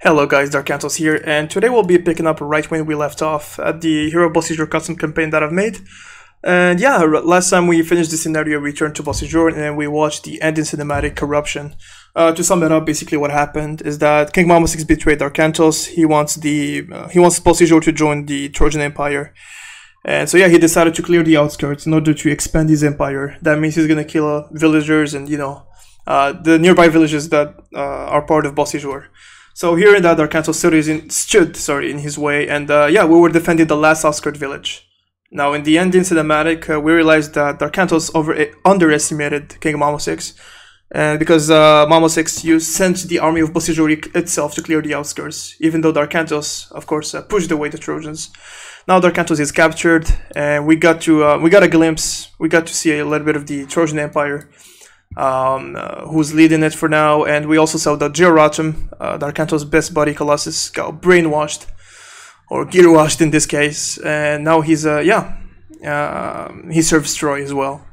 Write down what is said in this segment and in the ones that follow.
Hello guys, Dark Cantles here, and today we'll be picking up right when we left off at the Hero Bossy custom campaign that I've made. And yeah, last time we finished the scenario, we turned to Bossy and we watched the ending cinematic Corruption. To sum it up, basically what happened is that King Mama 6 betrayed Dark Cantles. He wants Bossy to join the Trojan Empire. And so yeah, he decided to clear the outskirts in order to expand his empire. That means he's gonna kill villagers and, the nearby villages that are part of Bossy. So here in that, Dark Cantles stood in his way, and yeah, we were defending the last outskirt village. Now in the ending cinematic, we realized that Dark Cantles underestimated King Mamo 6, because Mamo 6 sent the army of Bossy itself to clear the outskirts, even though Dark Cantles, of course, pushed away the Trojans. Now Dark Cantles is captured, and we got a glimpse, we got to see a little bit of the Trojan Empire. Who's leading it for now, and we also saw that Georatum, Dark Cantles' best buddy Colossus, got brainwashed, or gear-washed in this case, and now he's he serves Troy as well.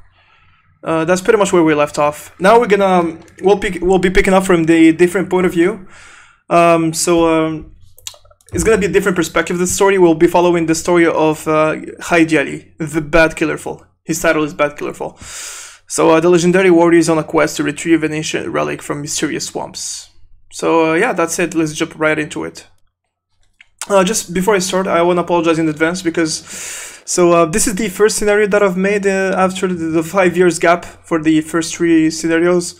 That's pretty much where we left off. Now we'll be picking up from the different point of view. It's gonna be a different perspective of the story. We'll be following the story of Haijali, the Bad Killerful. His title is Bad Killerful. So the legendary warrior is on a quest to retrieve an ancient relic from mysterious swamps. So yeah, that's it. Let's jump right into it. Just before I start, I want to apologize in advance because this is the first scenario that I've made after the 5 years gap for the first 3 scenarios,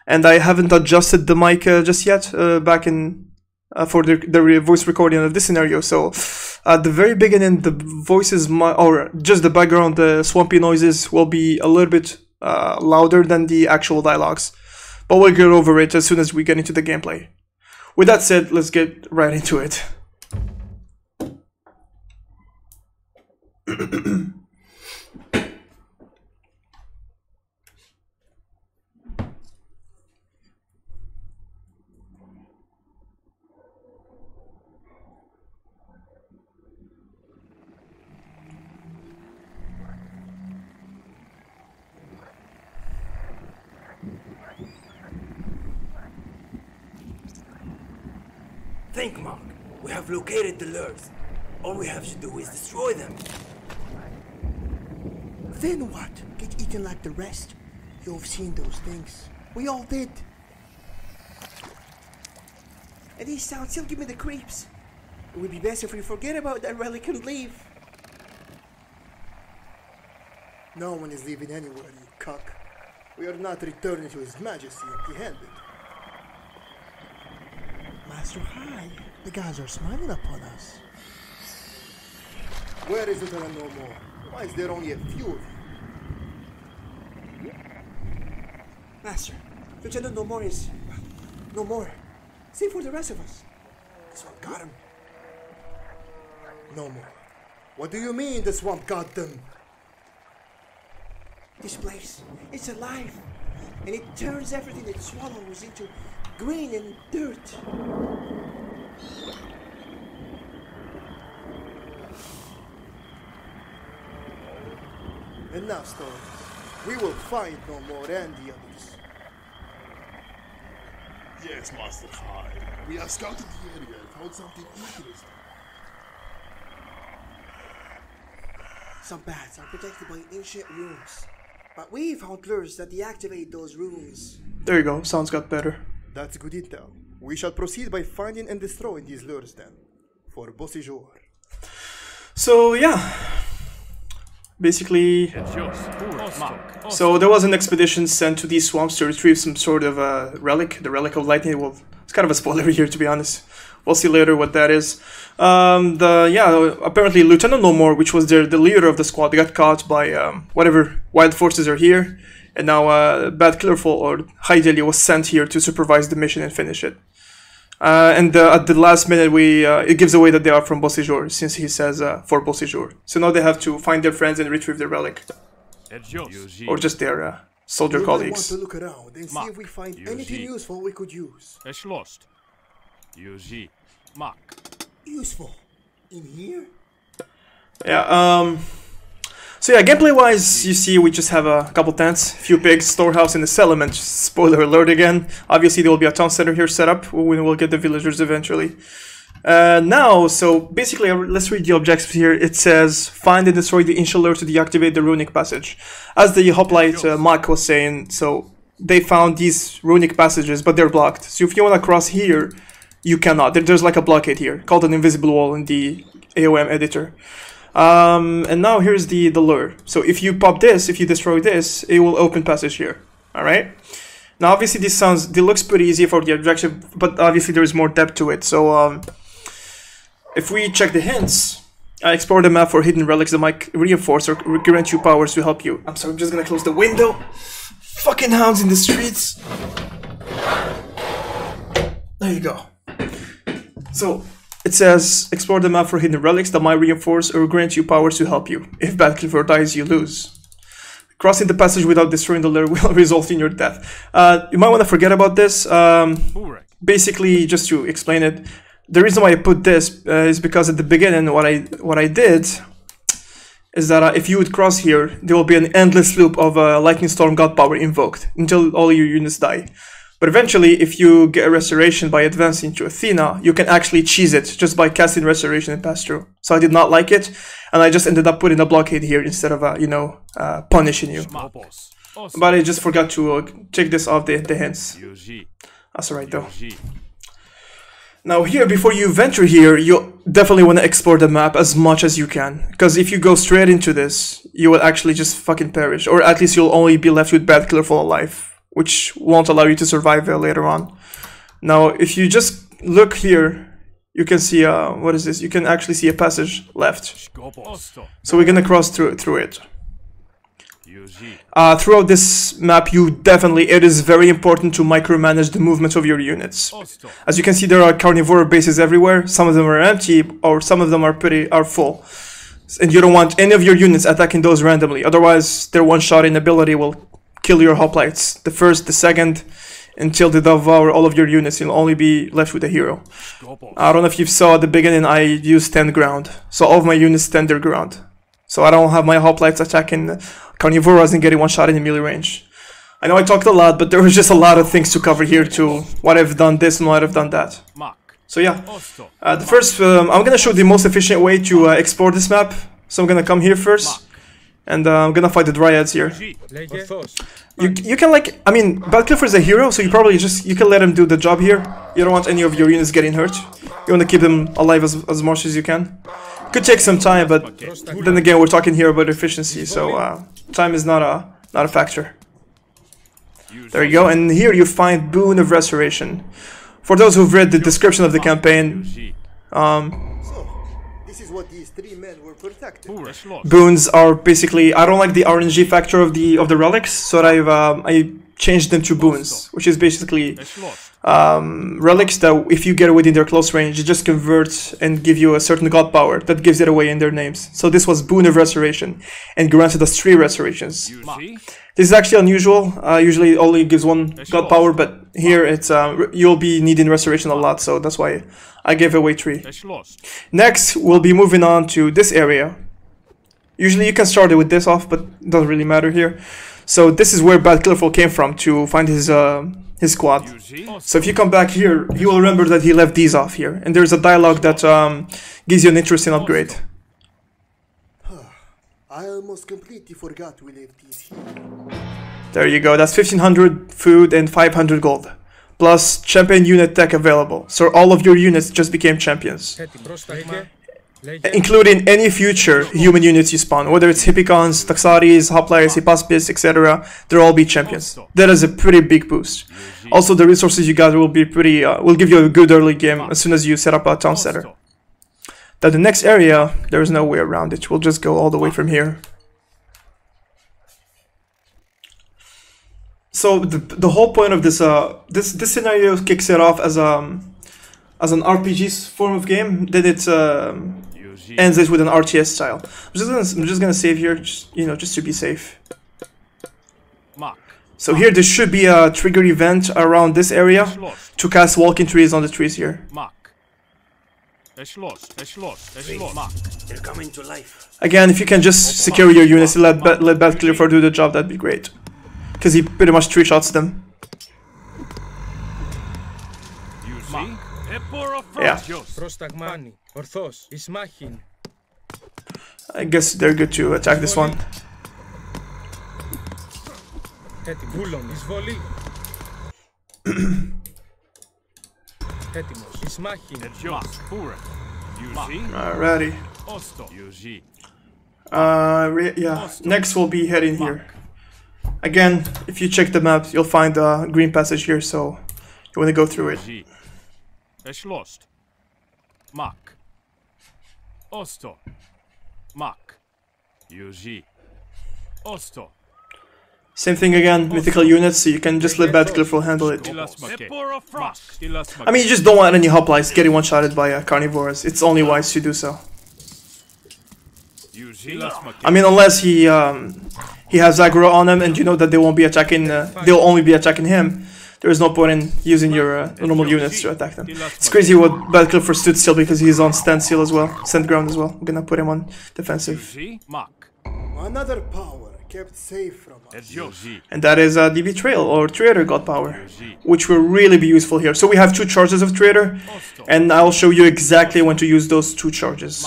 and I haven't adjusted the mic just yet back in for the voice recording of this scenario. So at the very beginning, the voices or just the background, the swampy noises will be a little bit louder than the actual dialogues, but we'll get over it as soon as we get into the gameplay. With that said, let's get right into it. Think, Mark. We have located the lures. All we have to do is destroy them. Then what? Get eaten like the rest? You've seen those things. We all did. And these sounds still give me the creeps. It would be best if we forget about that relic and leave. No one is leaving anywhere, you cuck. We are not returning to His Majesty empty-handed. Master High, the guys are smiling upon us. Where is Lieutenant No More? Why is there only a few of you? Master, Lieutenant No More is... no more. Save for the rest of us. The swamp got him. No more. What do you mean the swamp got them? This place, it's alive. And it turns everything it swallows into green and dirt. Enough stories. We will find No More and the others. Yes, Master High. We have scouted the area and found something interesting. Some bats are protected by ancient runes. But we found lures that deactivate those runes. There you go. Sounds got better. That's good intel. We shall proceed by finding and destroying these lures then. For Bossy. So yeah, basically, so there was an expedition sent to these swamps to retrieve some sort of relic, the relic of lightning. Well, it's kind of a spoiler here, to be honest. We'll see later what that is. Apparently Lieutenant No More, which was the leader of the squad, got caught by whatever wild forces are here, and now Bad Killerful or Haijali was sent here to supervise the mission and finish it. And at the last minute, it gives away that they are from Bossy, since he says for Bossy. So now they have to find their friends and retrieve their relic, or just their soldier colleagues. We want to look around and see if we find anything useful we could use. Mark. Useful? In here? Yeah. So yeah, gameplay-wise, you see we just have a couple tents, few pigs, storehouse, and a settlement. Spoiler alert again. Obviously, there will be a town center here set up when we'll get the villagers eventually. Now, so basically, let's read the objectives here. It says, find and destroy the ancient lure to deactivate the runic passage. As the hoplite Mike was saying, so they found these runic passages, but they're blocked. So if you want to cross here, you cannot. There's like a blockade here, called an invisible wall in the AoM editor. And now here's the lure. So if you pop this, if you destroy this, it will open passage here. Alright? Now obviously this looks pretty easy for the objective, but obviously there is more depth to it. So if we check the hints, explore the map for hidden relics that might reinforce or grant you powers to help you. I'm sorry, I'm just gonna close the window. Fucking hounds in the streets. There you go. So it says, explore the map for hidden relics that might reinforce or grant you powers to help you. If Batclifford dies, you lose. Crossing the passage without destroying the lure will result in your death. You might want to forget about this. Basically, just to explain it, the reason why I put this is because at the beginning, what I did is that if you would cross here, there will be an endless loop of Lightning Storm God Power invoked until all your units die. But eventually, if you get a restoration by advancing to Athena, you can actually cheese it just by casting restoration and pass through. So I did not like it, and I just ended up putting a blockade here instead of, punishing you. But I just forgot to take this off the hints. That's alright though. Now here, before you venture here, you definitely want to explore the map as much as you can. Because if you go straight into this, you will actually just fucking perish. Or at least you'll only be left with Batclifford alive, which won't allow you to survive later on. Now, if you just look here, you can see, what is this? You can actually see a passage left. So we're gonna cross through it. Throughout this map, it is very important to micromanage the movements of your units. As you can see, there are carnivore bases everywhere. Some of them are empty, or some of them are full. And you don't want any of your units attacking those randomly. Otherwise, their one-shot ability will kill your hoplites. The first, the second, until they devour all of your units. You'll only be left with a hero. I don't know if you saw at the beginning, I used stand ground. So all of my units stand their ground. So I don't have my hoplites attacking carnivoras and getting one shot in melee range. I know I talked a lot, but there was just a lot of things to cover here too. What I've done this and what I've done that. So yeah, the first, I'm gonna show the most efficient way to explore this map. So I'm gonna come here first, and I'm gonna fight the dryads here. You can Batclifford is a hero, so you can let him do the job here. You don't want any of your units getting hurt. You want to keep them alive as much as you can. Could take some time, but then again, we're talking here about efficiency, so time is not a factor. There you go, and here you find Boon of Restoration. For those who've read the description of the campaign, So, this is what these three men were protecting. boons are basically, I don't like the RNG factor of the relics, so I changed them to boons, which is basically relics that if you get within their close range, it just converts and give you a certain god power that gives it away in their names. So this was Boon of Restoration and granted us 3 restorations. This is actually unusual. Usually it only gives 1 god power, but here it's you'll be needing restoration a lot, so that's why I gave away 3. Next, we'll be moving on to this area. Usually you can start it with this off, but it doesn't really matter here. So this is where Batclifford came from to find his squad. So if you come back here, you will remember that he left these off here. And there's a dialogue that gives you an interesting upgrade. I almost completely forgot we left these here. There you go, that's 1500 food and 500 gold. Plus champion unit tech available. So all of your units just became champions. Including any future human units you spawn, whether it's Hippicons, Taxaris, Hoplites, Hippaspis, etc. They'll all be champions. That is a pretty big boost. Also, the resources you gather will be pretty, will give you a good early game as soon as you set up a town center. Now the next area, there is no way around it. We'll just go all the way from here. So the whole point of this this scenario kicks it off as an RPG form of game. Then it ends it with an RTS style. I'm just gonna save here, just to be safe. So here there should be a trigger event around this area to cast walking trees on the trees here. They're coming to life. Again, if you can just secure your units and let Bad Clear do the job, that'd be great. Because he pretty much 3-shots them. Yeah. I guess they're good to attack this one. Alrighty. Yeah. Next we'll be heading here. Again, if you check the map, you'll find a green passage here, so you want to go through it. Same thing again, mythical units, so you can just let Bad Clifford handle it. I mean, you just don't want any hoplites getting one-shotted by carnivores. It's only wise to do so. I mean, unless he has aggro on them and you know that they won't be attacking, they'll only be attacking him. There is no point in using your normal units to attack them. It's crazy what Bad Clifford stood still because he's on standstill as well, stand ground as well. I'm gonna put him on defensive. Another power kept safe from us. And that is the Betrayal or Traitor God power, which will really be useful here. So we have 2 charges of Traitor, and I'll show you exactly when to use those 2 charges.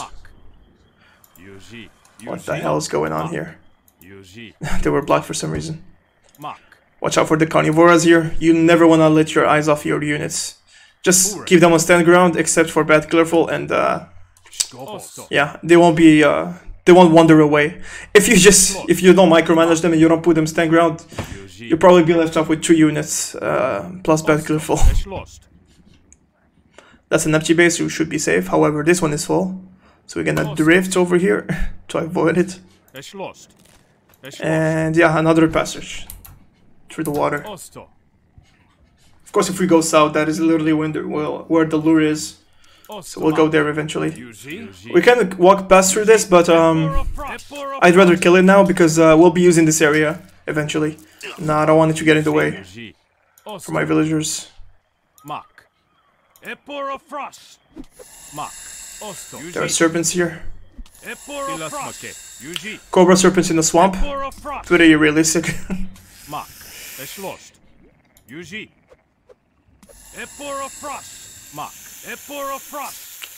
What the hell is going on here? They were blocked for some reason. Watch out for the carnivoras here. You never want to let your eyes off your units. Just keep them on stand ground, except for Bad Clearful, and yeah, they won't be they won't wander away. If you don't micromanage them and you don't put them stand ground, you'll probably be left off with 2 units plus Bad Clearful. That's an empty base, you should be safe. However, this one is full, so we're gonna drift over here to avoid it. And yeah, another passage through the water. Of course, if we go south, that is literally where the lure is. So we'll go there eventually. We can walk past through this, but I'd rather kill it now because we'll be using this area eventually. No, I don't want it to get in the way for my villagers. There are serpents here. Cobra serpents in the swamp. Pretty realistic.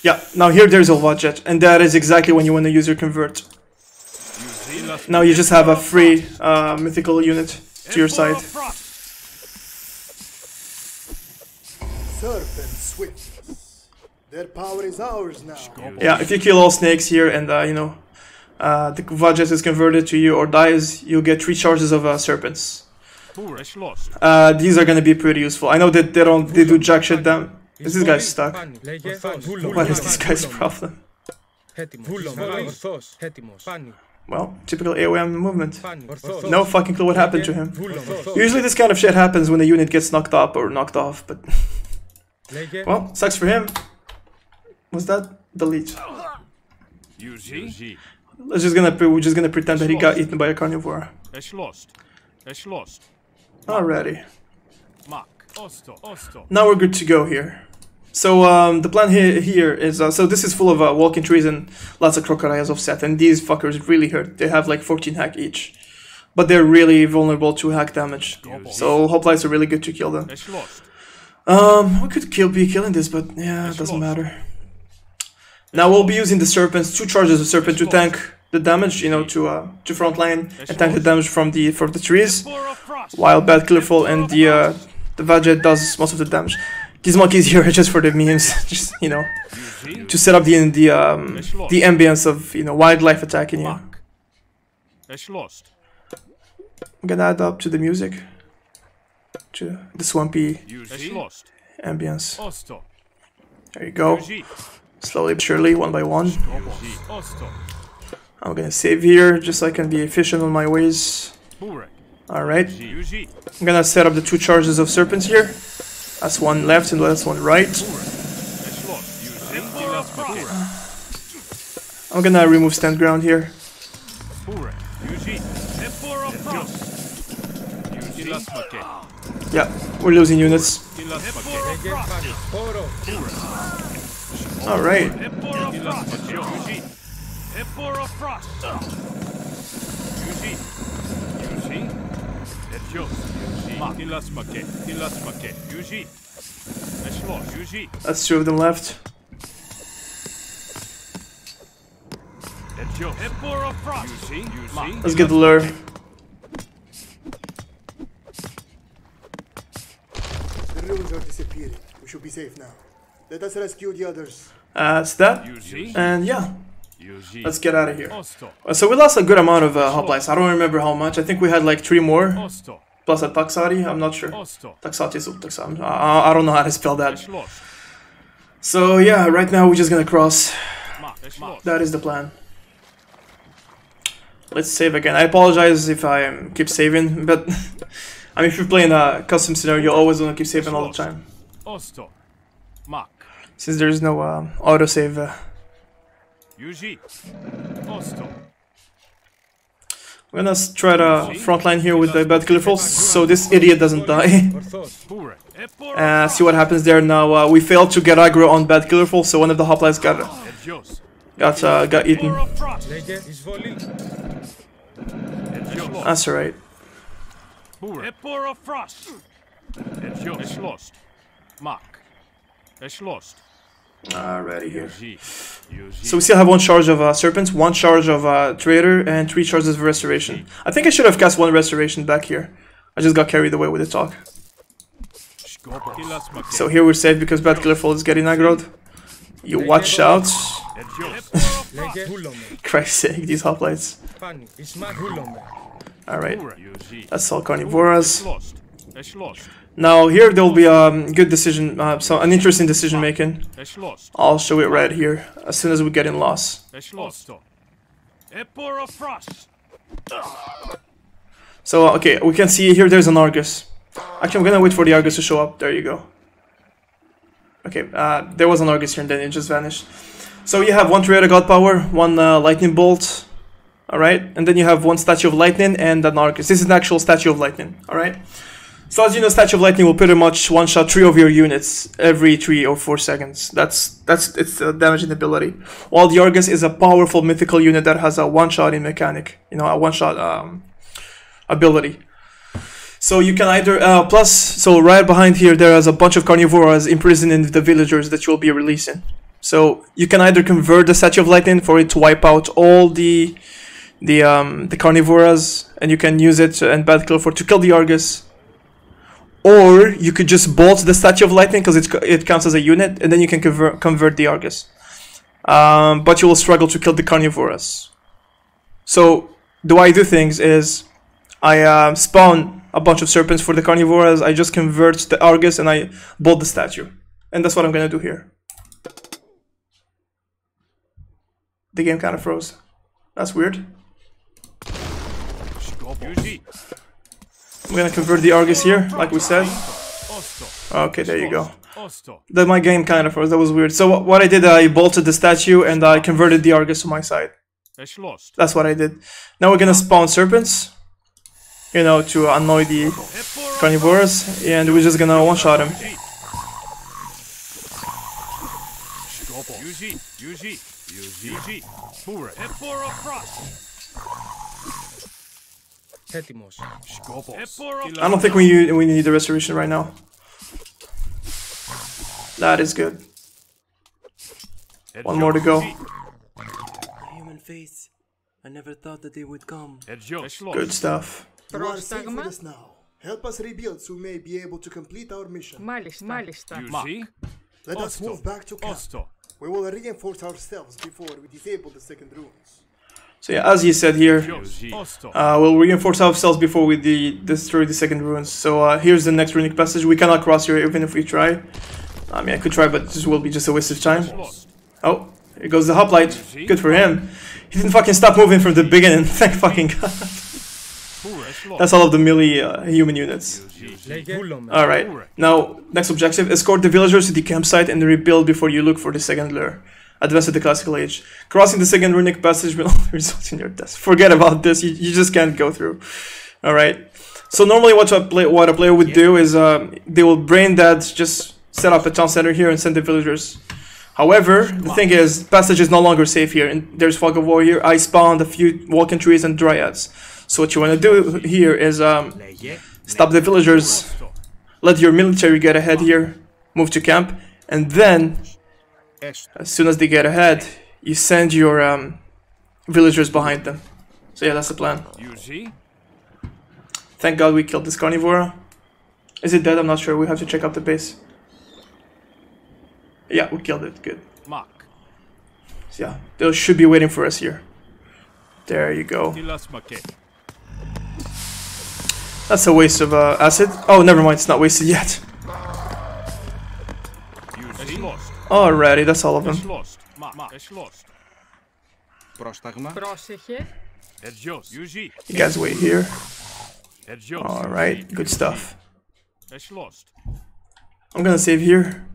Yeah, now here there's a budget, and that is exactly when you want to use your convert. Now you just have a free mythical unit to your side. Serpent swiftness. Their power is ours now. Yeah, if you kill all snakes here and you know the budget is converted to you or dies, you'll get 3 charges of serpents. These are gonna be pretty useful. I know that they do jack shit down. Is this guy stuck? What is this guy's problem? Well, typical AoM movement. No fucking clue what happened to him. Usually this kind of shit happens when a unit gets knocked up or knocked off, but well, sucks for him. Was that delete? We're just gonna pretend that he got eaten by a carnivore. Alrighty. Now we're good to go here. So the plan here is so this is full of walking trees and lots of crocodiles offset, and these fuckers really hurt. They have like 14 hack each, but they're really vulnerable to hack damage. So hoplites are really good to kill them. We could be killing this, but yeah, it doesn't matter. Now we'll be using the serpents, 2 charges of serpent to tank the damage, you know, to front line and tank the damage from the trees, while Bad Clearful and the Vajet does most of the damage. These monkeys here are just for the memes, just, you know, to set up the ambience of, you know, wildlife attacking you. I'm gonna add up to the music, to the swampy ambience. There you go. Slowly but surely, one by one. I'm gonna save here, just so I can be efficient on my ways. Alright. I'm gonna set up the 2 charges of serpents here. That's one left and that's one right. I'm gonna remove stand ground here. Yeah, we're losing units. All right. That's two of them left. Let's get the lure. The ruins are disappearing. We should be safe now. Let us rescue the others. It's that. And yeah. Let's get out of here. So we lost a good amount of hoplites. I don't remember how much. I think we had like 3 more. Plus a Taxati. I'm not sure. Taxati is Taxam. I don't know how to spell that. So yeah, right now we're just gonna cross. That is the plan. Let's save again. I apologize if I keep saving, but I mean, if you're playing a custom scenario, you always want to keep saving all the time. Since there's no autosave. I'm gonna try the front line here with the bad killer so this idiot doesn't die. See what happens there now. We failed to get aggro on bad killer so one of the hoplites got eaten. That's alright. Alrighty here. So we still have 1 charge of Serpents, 1 charge of Trader, and 3 charges of Restoration. I think I should have cast 1 Restoration back here. I just got carried away with the talk. So here we're safe because Bad Killer Fall is getting aggroed. You watch out. Christ's sake, these hoplites. Alright. That's all Carnivoras. Now here there will be a good decision, an interesting decision making. I'll show it right here as soon as we get in loss. So okay, we can see here there's an Argus. Actually, I'm gonna wait for the Argus to show up. There you go. Okay, there was an Argus here and then it just vanished. So you have 1 Trader God Power, 1 Lightning Bolt, alright? And then you have 1 Statue of Lightning and an Argus. This is an actual Statue of Lightning, alright? So as you know, Statue of Lightning will pretty much one-shot 3 of your units every 3 or 4 seconds. That's its damaging ability. While the Argus is a powerful mythical unit that has a one-shot in mechanic. You know, a one-shot ability. So you can either, so right behind here there is a bunch of Carnivoras imprisoned in the villagers that you'll be releasing. So you can either convert the Statue of Lightning for it to wipe out all the Carnivoras, and you can use it and Bad Killer to kill the Argus. Or you could just bolt the Statue of Lightning because it counts as a unit, and then you can convert the Argus. But you will struggle to kill the Carnivoras. So the way I do things is I spawn a bunch of Serpents for the Carnivoras, I just convert the Argus and I bolt the statue. And that's what I'm gonna do here. The game kind of froze. That's weird. I'm gonna convert the Argus here, like we said. Okay, there you go. My game kind of froze, that was weird. So what I did, I bolted the statue and I converted the Argus to my side. That's what I did. Now we're gonna spawn Serpents, you know, to annoy the Carnivoras, and we're just gonna one-shot him. I don't think we need the restoration right now. That is good. 1 more to go. Human face. I never thought that they would come. Good stuff. You are safe with us now. Help us rebuild so we may be able to complete our mission. Let us move back to camp. We will reinforce ourselves before we disable the second ruins. So yeah, as he said here, we'll reinforce ourselves before we destroy the second ruins. So here's the next runic passage. We cannot cross here even if we try. I mean, I could try, but this will be just a waste of time. Oh, here goes the hoplite. Good for him. He didn't fucking stop moving from the beginning. Thank fucking God. That's all of the melee human units. Alright, now, next objective. Escort the villagers to the campsite and rebuild before you look for the second lure. Advance to the classical age. Crossing the second runic passage will result in your death. Forget about this, you just can't go through. Alright. So normally what a player would do is they will brain dead, just set up a town center here and send the villagers However, the thing is, passage is no longer safe here, and there's fog of war here. I spawned a few walking trees and dryads. So what you want to do here is stop the villagers, let your military get ahead here, move to camp, and then, as soon as they get ahead, you send your villagers behind them. So yeah, that's the plan. Thank God we killed this carnivore. Is it dead? I'm not sure. We have to check out the base. Yeah, we killed it. Good. So yeah, they should be waiting for us here. There you go. That's a waste of acid. Oh, never mind. It's not wasted yet. Alrighty, that's all of them. You guys wait here. Alright, good stuff. I'm gonna save here.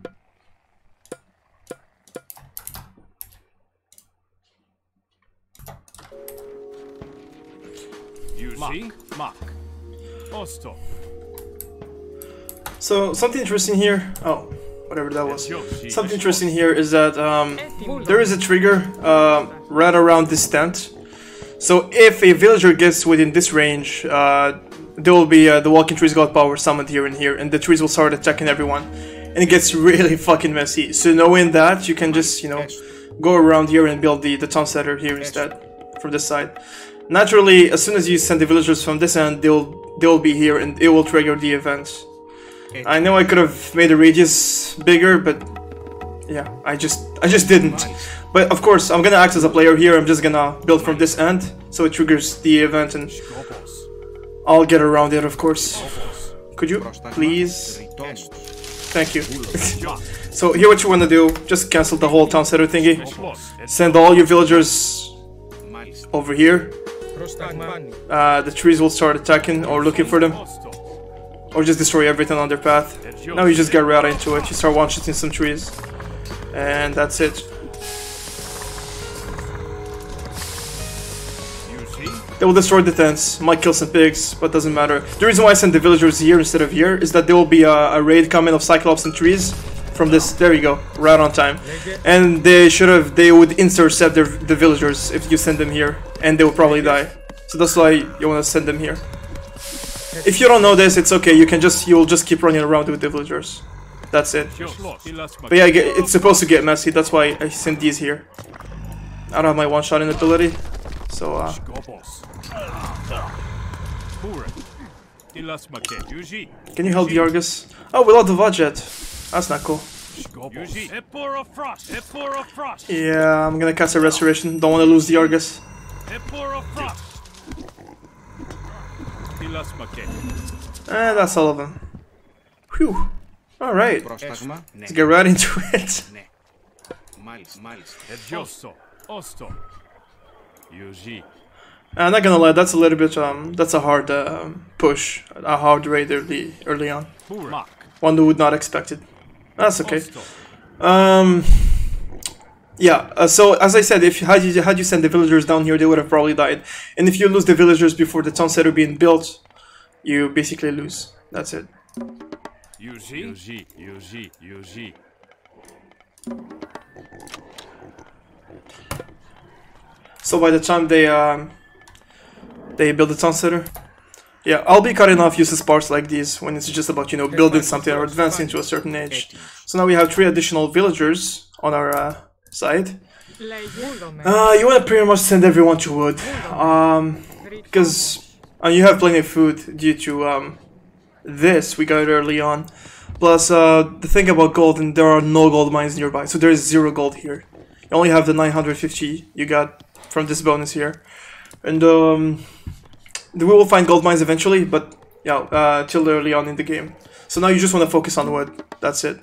So, something interesting here. Oh, whatever that was. Something interesting here is that there is a trigger right around this tent. So, if a villager gets within this range, there will be the walking trees god power summoned here and here, and the trees will start attacking everyone. And it gets really fucking messy. So, knowing that, you can just, you know, go around here and build the town center here instead, from this side. Naturally, as soon as you send the villagers from this end, they'll be here and it will trigger the event. I know I could have made the radius bigger, but yeah, I just didn't. But of course, I'm gonna act as a player here. I'm just gonna build from this end, so it triggers the event, and I'll get around it, of course. Could you please? Thank you. So here, what you want to do? Just cancel the whole town center thingy. Send all your villagers over here. The trees will start attacking or looking for them, or just destroy everything on their path. Now you just get right into it. You start one-shooting some trees, and that's it. They will destroy the tents, might kill some pigs, but doesn't matter. The reason why I send the villagers here instead of here is that there will be a raid coming of Cyclops and trees from this. There you go, right on time. And they would intercept the villagers if you send them here, and they will probably die. So that's why you want to send them here. If you don't know this, it's okay. You'll just keep running around with the villagers. That's it. But yeah, it's supposed to get messy. That's why I send these here. I don't have my one-shot ability, so can you help the Argus? Oh, we lost the budget. That's not cool. Yeah, I'm gonna cast a restoration. Don't want to lose the Argus. That's all of them. Whew. Alright. Let's get right into it. I'm not gonna lie, that's a little bit, that's a hard push, a hard raid early on. One who would not expect it. That's okay. Yeah, so as I said, had you sent the villagers down here, they would have probably died. And if you lose the villagers before the town center being built, you basically lose. That's it. So by the time they build the town center, yeah, I'll be cutting off useless parts like these when it's just about, you know, building something or advancing to a certain age. So now we have 3 additional villagers on our side. You want to pretty much send everyone to wood, because you have plenty of food due to this we got early on. Plus, the thing about gold, and there are no gold mines nearby, so there is 0 gold here. You only have the 950 you got from this bonus here, and we will find gold mines eventually, but yeah, till early on in the game. So now you just want to focus on wood. That's it.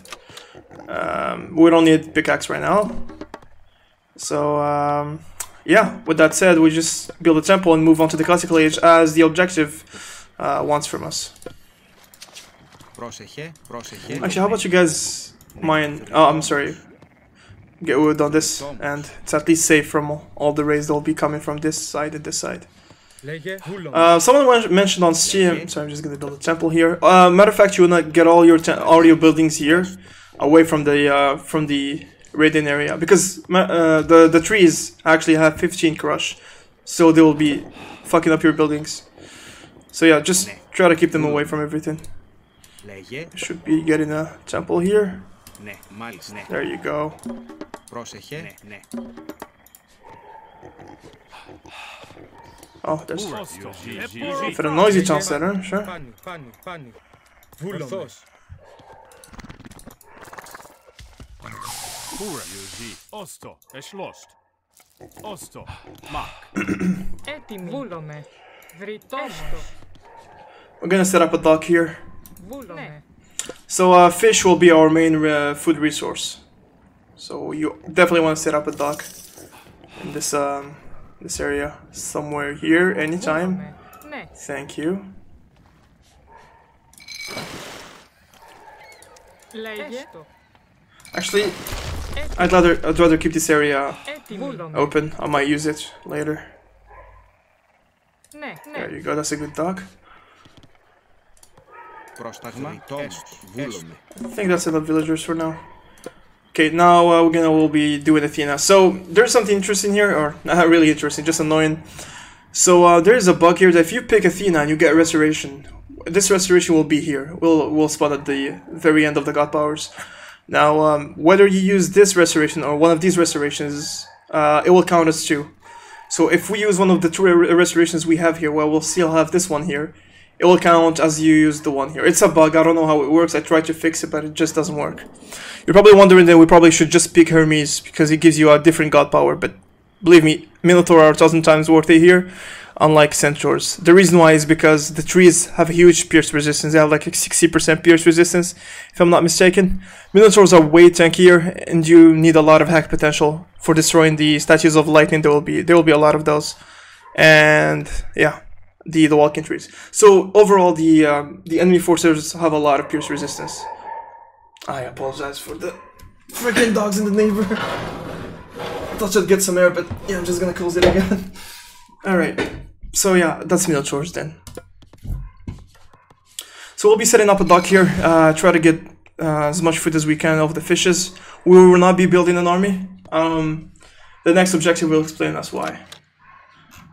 We don't need pickaxe right now. So yeah, with that said, we just build a temple and move on to the classical age as the objective wants from us. Actually, how about you guys mine? Oh, I'm sorry. Get wood on this, and it's at least safe from all the raids that will be coming from this side and this side. Someone mentioned on Steam, so I'm just gonna build a temple here. Matter of fact, you wanna get all your buildings here, away from the radiant area because the trees actually have 15 crush, so they will be fucking up your buildings. So yeah, just try to keep them away from everything. Should be getting a temple here. There you go. Oh, there's for the noisy chance there, huh? Sure. We're gonna set up a dock here. So fish will be our main food resource. So you definitely want to set up a dock in this this area somewhere here anytime. Thank you. Actually, I'd rather keep this area open. I might use it later. There you go. That's a good dock. I think that's enough villagers for now. Okay, now we'll be doing Athena. So there's something interesting here, or not really interesting, just annoying. So there's a bug here that if you pick Athena and you get restoration, this restoration will be here. We'll spawn at the very end of the god powers. Now whether you use this restoration or one of these restorations, it will count as 2. So if we use one of the 2 restorations we have here, well, we'll still have this one here. It will count as you use the one here. It's a bug, I don't know how it works, I tried to fix it, but it just doesn't work. You're probably wondering that we probably should just pick Hermes, because it gives you a different god power, but believe me, Minotaur are 1,000 times worth it here, unlike Centaurs. The reason why is because the trees have a huge pierce resistance, they have like a 60% pierce resistance, if I'm not mistaken. Minotaurs are way tankier, and you need a lot of hack potential for destroying the statues of lightning. There will be a lot of those. And yeah. The walking trees. So overall, the enemy forces have a lot of pierce resistance. I apologize for the freaking dogs in the neighbor. I thought I'd get some air, but yeah, I'm just gonna close it again. All right. So yeah, that's Minotaurs then. So we'll be setting up a dock here. Try to get as much food as we can of the fishes. We will not be building an army. The next objective will explain us why.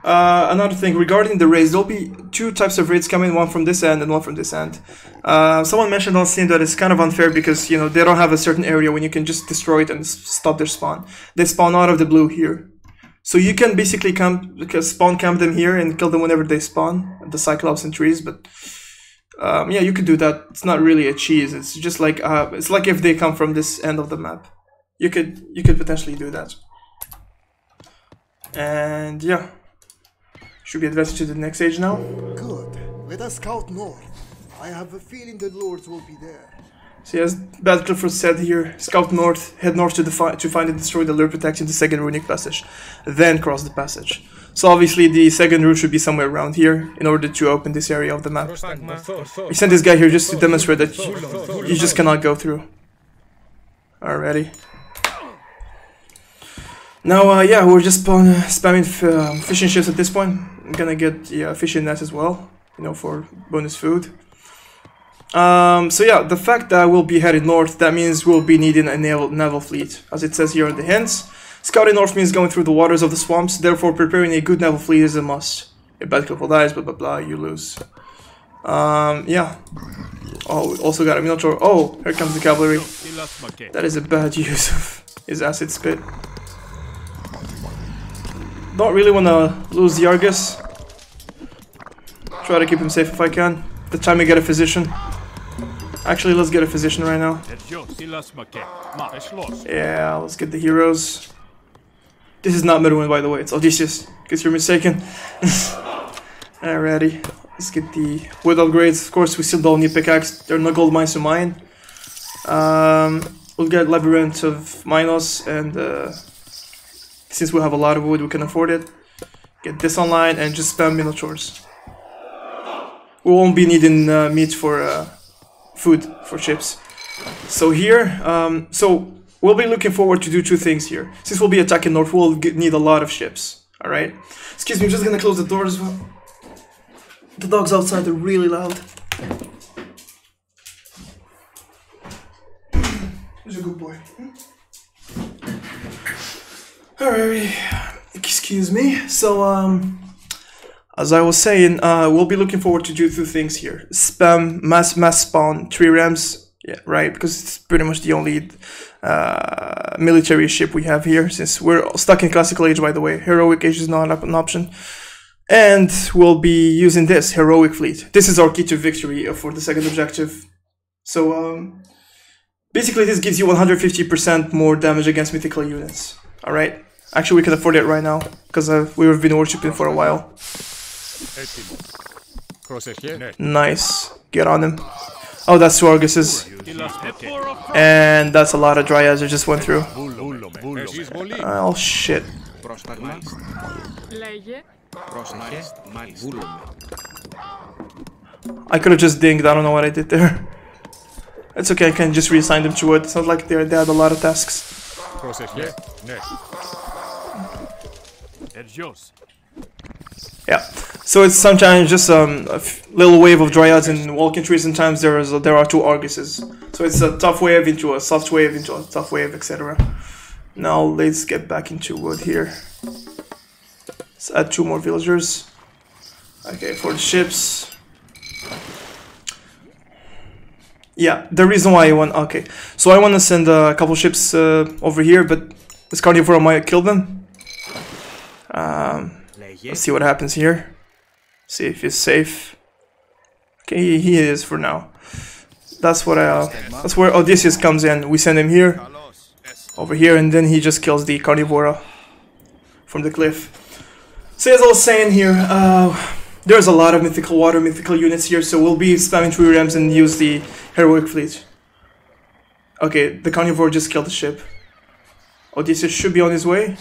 Another thing, regarding the raids, there'll be 2 types of raids coming, one from this end and one from this end. Someone mentioned on Steam that it's kind of unfair because, you know, they don't have a certain area when you can just destroy it and stop their spawn. They spawn out of the blue here. So you can basically spawn camp them here and kill them whenever they spawn, the Cyclops and trees, but yeah, you could do that. It's not really a cheese, it's just like, it's like if they come from this end of the map. You could potentially do that. And yeah. Should be advancing to the next stage now. Good. Let us scout north. I have a feeling the lords will be there. So as Bad Clifford said here, scout north, head north to find and destroy the lure protecting the second runic passage, then cross the passage. So obviously the second route should be somewhere around here in order to open this area of the map. We sent this guy here just to demonstrate that you just cannot go through. Alrighty. Now, yeah, we're just spamming fishing ships at this point. I'm gonna get the fishing nets as well, you know, for bonus food. So yeah, the fact that we'll be heading north, that means we'll be needing a naval fleet, as it says here in the hints. Scouting north means going through the waters of the swamps, therefore preparing a good naval fleet is a must. If bad couple dies, blah blah blah, you lose. Yeah. Oh, we also got a Minotaur. Oh, here comes the cavalry. That is a bad use of his acid spit. Don't really want to lose the Argus. Try to keep him safe if I can. The time we get a physician. Actually, let's get a physician right now. Yeah, let's get the heroes. This is not Medwin, by the way. It's Odysseus, in case you're mistaken. Alrighty. Let's get the wood upgrades. Of course, we still don't need pickaxe. There are no gold mines to mine. We'll get Labyrinth of Minos, and since we have a lot of wood, we can afford it. Get this online and just spam Minotaurs. We won't be needing meat for food for ships. So here, so we'll be looking forward to do 2 things here. Since we'll be attacking north, we'll need a lot of ships. Alright? Excuse me, I'm just gonna close the door as well. The dogs outside are really loud. He's a good boy. Alright, excuse me. So, as I was saying, we'll be looking forward to do two things here. Spam, mass spawn 3 rams. Yeah, right, because it's pretty much the only military ship we have here, since we're stuck in classical age, by the way. Heroic age is not an option. And we'll be using this heroic fleet. This is our key to victory for the second objective. So, basically this gives you 150% more damage against mythical units. Alright? Actually, we can afford it right now, because we've been worshipping for a while. Nice. Get on him. Oh, that's 2 Arguses. And that's a lot of Dryads I just went through. Oh, shit. I could have just dinged, I don't know what I did there. It's okay, I can just reassign them to it. It's not like they had a lot of tasks. Yeah, so it's sometimes just a little wave of Dryads and walking trees. Sometimes there are 2 Arguses. So it's a tough wave into a soft wave into a tough wave, etc. Now let's get back into wood here. Let's add 2 more villagers. Okay, for the ships. Yeah, the reason why I want... Okay, so I want to send a couple ships over here, but this carnivore might kill them. Let's see what happens here. See if he's safe. Okay, he is for now. That's what that's where Odysseus comes in. We send him here, over here, and then he just kills the carnivora from the cliff. So as I was saying here, there's a lot of mythical units here, so we'll be spamming 3 rams and use the heroic fleet. Okay, the carnivore just killed the ship. Odysseus should be on his way.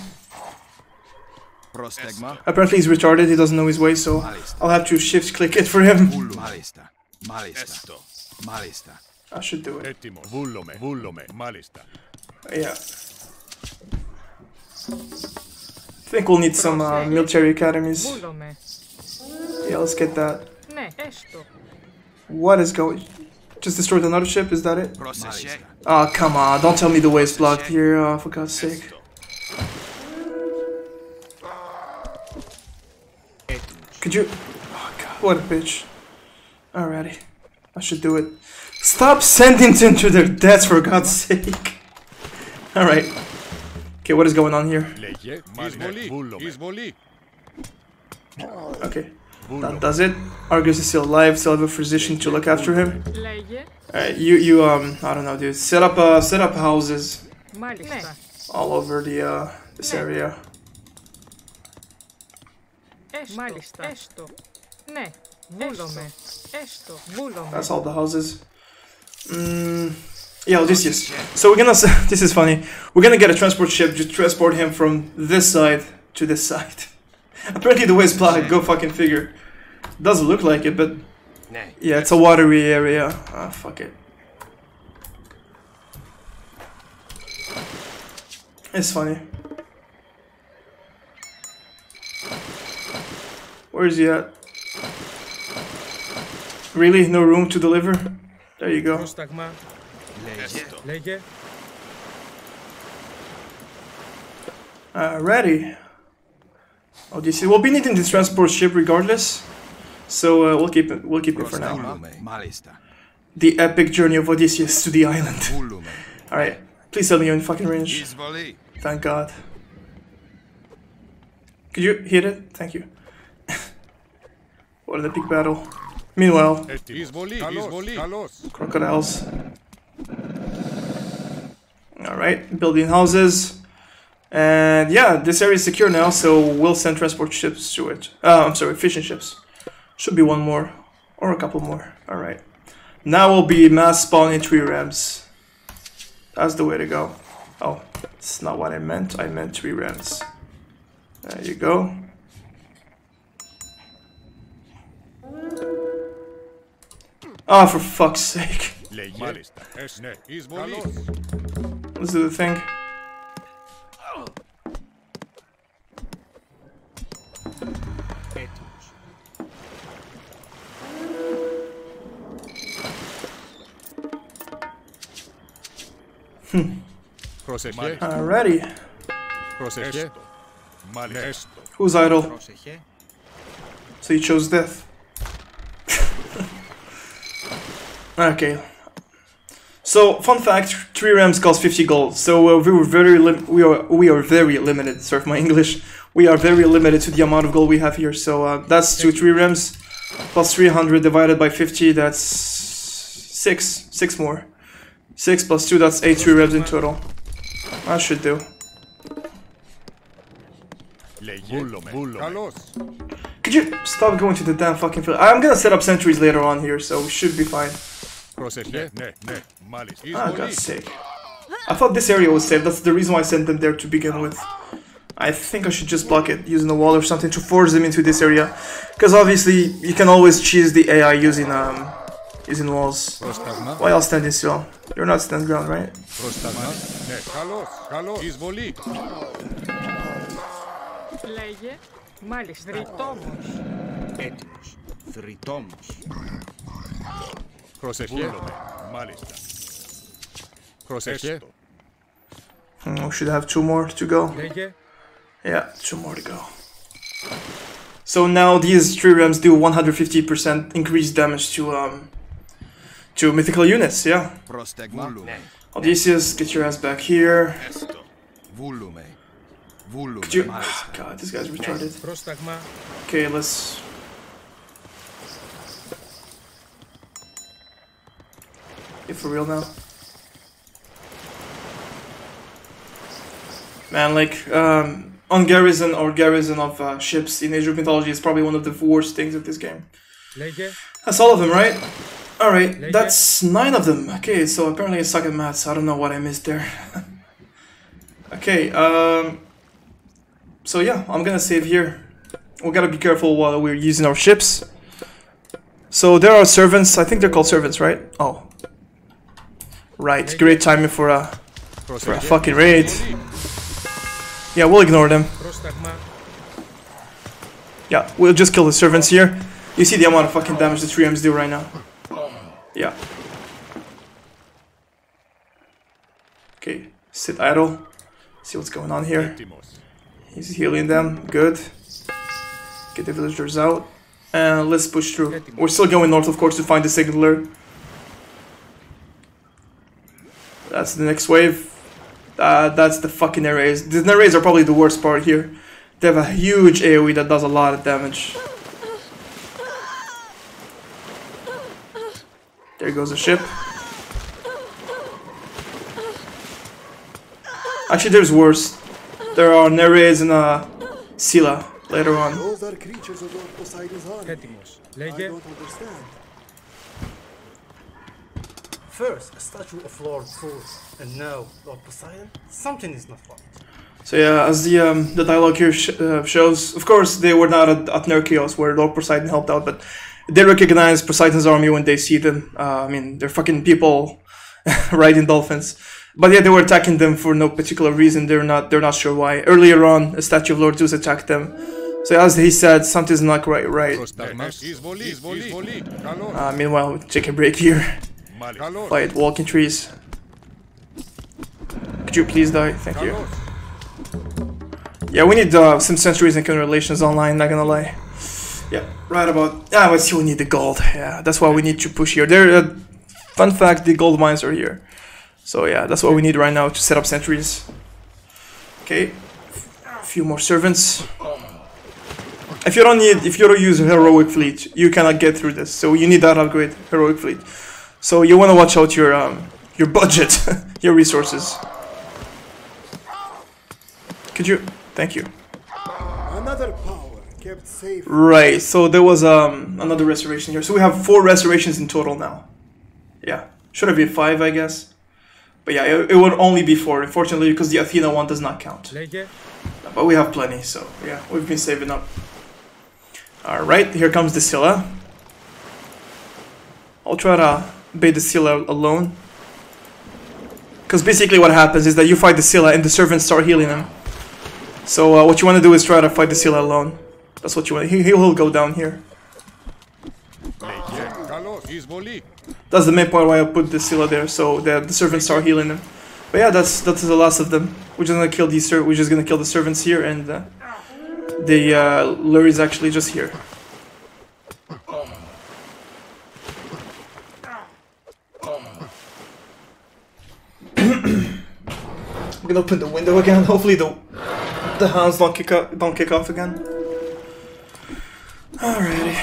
Apparently he's retarded, he doesn't know his way, so I'll have to shift click it for him. I should do it. Yeah. I think we'll need some military academies. Yeah, let's get that. What is going... Just destroyed another ship, is that it? Oh, come on, don't tell me the way is blocked here, oh, for God's sake. Could you... Oh god, what a bitch. Alrighty. I should do it. Stop sending them to their deaths, for God's sake. Alright. Okay, what is going on here? Okay. That does it. Argus is still alive, still have a physician to look after him. Alright, you I don't know, dude. Set up houses all over the this area. That's all the houses. Yeah, Odysseus. So we're gonna... This is funny. We're gonna get a transport ship to transport him from this side to this side. Apparently the way is blocked, go fucking figure. Doesn't look like it, but... Yeah, it's a watery area. Ah, fuck it. It's funny. Where is he at? Really? No room to deliver? There you go. Alrighty. Odysseus. We'll be needing this transport ship regardless, so we'll keep it. We'll keep it for now. The epic journey of Odysseus to the island. All right. Please tell me you're in fucking range. Thank God. Could you hit it? Thank you. What an epic battle. Meanwhile, crocodiles. Alright, building houses. And yeah, this area is secure now, so we'll send transport ships to it. I'm sorry, fishing ships. Should be one more, or a couple more. Alright. Now we'll be mass spawning 3 rams. That's the way to go. Oh, that's not what I meant. I meant 3 rams. There you go. Oh, for fuck's sake. Let's do the thing. Alrighty. Who's idle? So you chose death. Okay. So fun fact: 3 rams cost 50 gold. So we are very limited. Sorry for my English. We are very limited to the amount of gold we have here. So that's 3 rams plus 300 divided by 50. That's 6 more. 6 plus 2. That's 8 3 rams in total. That should do. Could you stop going to the damn fucking field? I'm gonna set up sentries later on here, so we should be fine. Oh, God's sake. I thought this area was safe. That's the reason why I sent them there to begin with. I think I should just block it using a wall or something to force them into this area. Because obviously, you can always cheese the AI using walls. Why else standing still? You're not standing ground, right? Λέγε, μάλιστα, θρητόμος. Έτοιμος, θρητόμος. Προσεχέ, μάλιστα. Προσεχέ. We should have 2 more to go. Λέγε. Yeah, 2 more to go. So now these 3 rams do 150% increased damage to mythical units, yeah. Odysseus, get your ass back here. Could you... God, this guy's retarded. Okay, let's... Get for real now. Man, like, on garrison or garrison of ships in Age of Mythology is probably one of the worst things of this game. That's all of them, right? Alright, that's 9 of them. Okay, so apparently I suck at maths. I don't know what I missed there. Okay, so yeah, I'm gonna save here. We gotta be careful while we're using our ships. So there are servants. I think they're called servants, right? Oh. Right, great timing for a fucking raid. Yeah, we'll ignore them. Yeah, we'll just kill the servants here. You see the amount of fucking damage the 3Ms do right now. Yeah. Okay, sit idle. See what's going on here. He's healing them. Good. Get the villagers out. And let's push through. We're still going north, of course, to find the signaler. That's the next wave. That's the fucking arrays. The arrays are probably the worst part here. They have a huge AoE that does a lot of damage. There goes the ship. Actually, there's worse. There are Nereis and Scylla later on. Those are creatures of Lord Poseidon's army. I don't understand. First, a statue of Lord Thor, and now Lord Poseidon? Something is not right. So yeah, as the dialogue here shows, of course they were not at Nerkios where Lord Poseidon helped out, but they recognize Poseidon's army when they see them. I mean, they're fucking people riding dolphins. But yeah, they were attacking them for no particular reason. They're not sure why. Earlier on, a statue of Lord Zeus attacked them. So as he said, something's not quite right. Meanwhile, take a break here. Fight walking trees. Could you please die? Thank you. Yeah, we need some sentries and relations online, not gonna lie. Yeah, right about... Yeah, but still we need the gold. Yeah, that's why we need to push here. Fun fact, the gold mines are here. So yeah, that's what we need right now to set up sentries. Okay, a few more servants. If you don't use a heroic fleet, you cannot get through this. So you need that upgrade, heroic fleet. So you want to watch out your budget, your resources. Could you? Thank you. Another power kept safe. Right. So there was another restoration here. So we have 4 restorations in total now. Yeah. Should have been 5, I guess. But yeah, it would only be 4, unfortunately, because the Athena one does not count. But we have plenty, so yeah, we've been saving up. Alright, here comes the Scylla. I'll try to bait the Scylla alone. Because basically what happens is that you fight the Scylla and the servants start healing him. So what you want to do is try to fight the Scylla alone. That's what you want. He will go down here. That's the main point why I put the Scylla there, so the servants start healing him. But yeah, that's the last of them. We're just gonna kill these. We're just gonna kill the servants here, and the lure is actually just here. I'm gonna open the window again. Hopefully the hounds don't kick off again. Alrighty.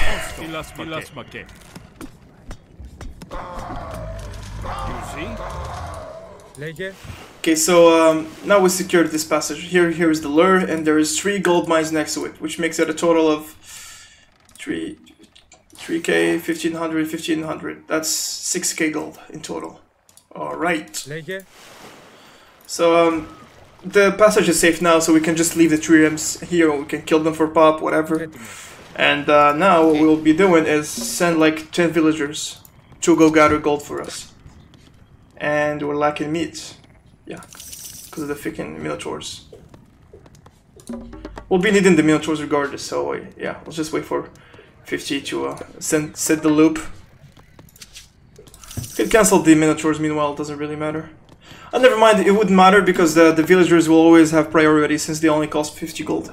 Okay, so now we secured this passage. Here is the lure, and there is 3 gold mines next to it, which makes it a total of 3k, 1500, 1500. That's 6k gold in total. Alright. So the passage is safe now, so we can just leave the triremes here. We can kill them for pop, whatever. And now what we'll be doing is send like 10 villagers to go gather gold for us. And we're lacking meat. Yeah, because of the freaking minotaurs. We'll be needing the minotaurs regardless, so yeah, let's just wait for 50 to set the loop. We can cancel the minotaurs meanwhile, it doesn't really matter. Never mind, it wouldn't matter because the villagers will always have priority since they only cost 50 gold.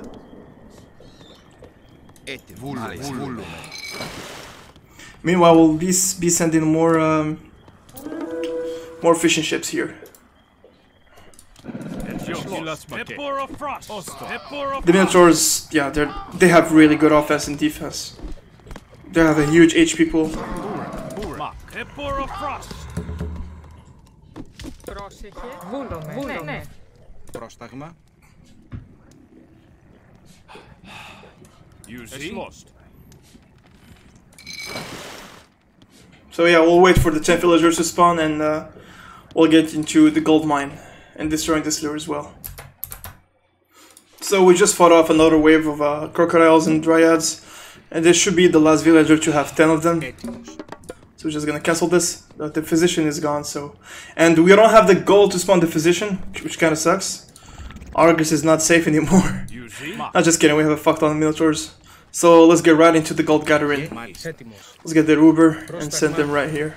Meanwhile, we'll be sending more fishing ships here. The minotaurs, yeah, they have really good offense and defense. They have a huge HP pool. Πρόσταγμα. So yeah, we'll wait for the 10 villagers to spawn and we'll get into the gold mine and destroying this lure as well. So we just fought off another wave of crocodiles and dryads, and this should be the last villager to have 10 of them. So we're just gonna cancel this. The physician is gone, so... And we don't have the gold to spawn the physician, which kinda sucks. Argus is not safe anymore. Not just kidding, we have a fuck ton of minotaurs. So let's get right into the gold gathering. Let's get the Uber and send them right here.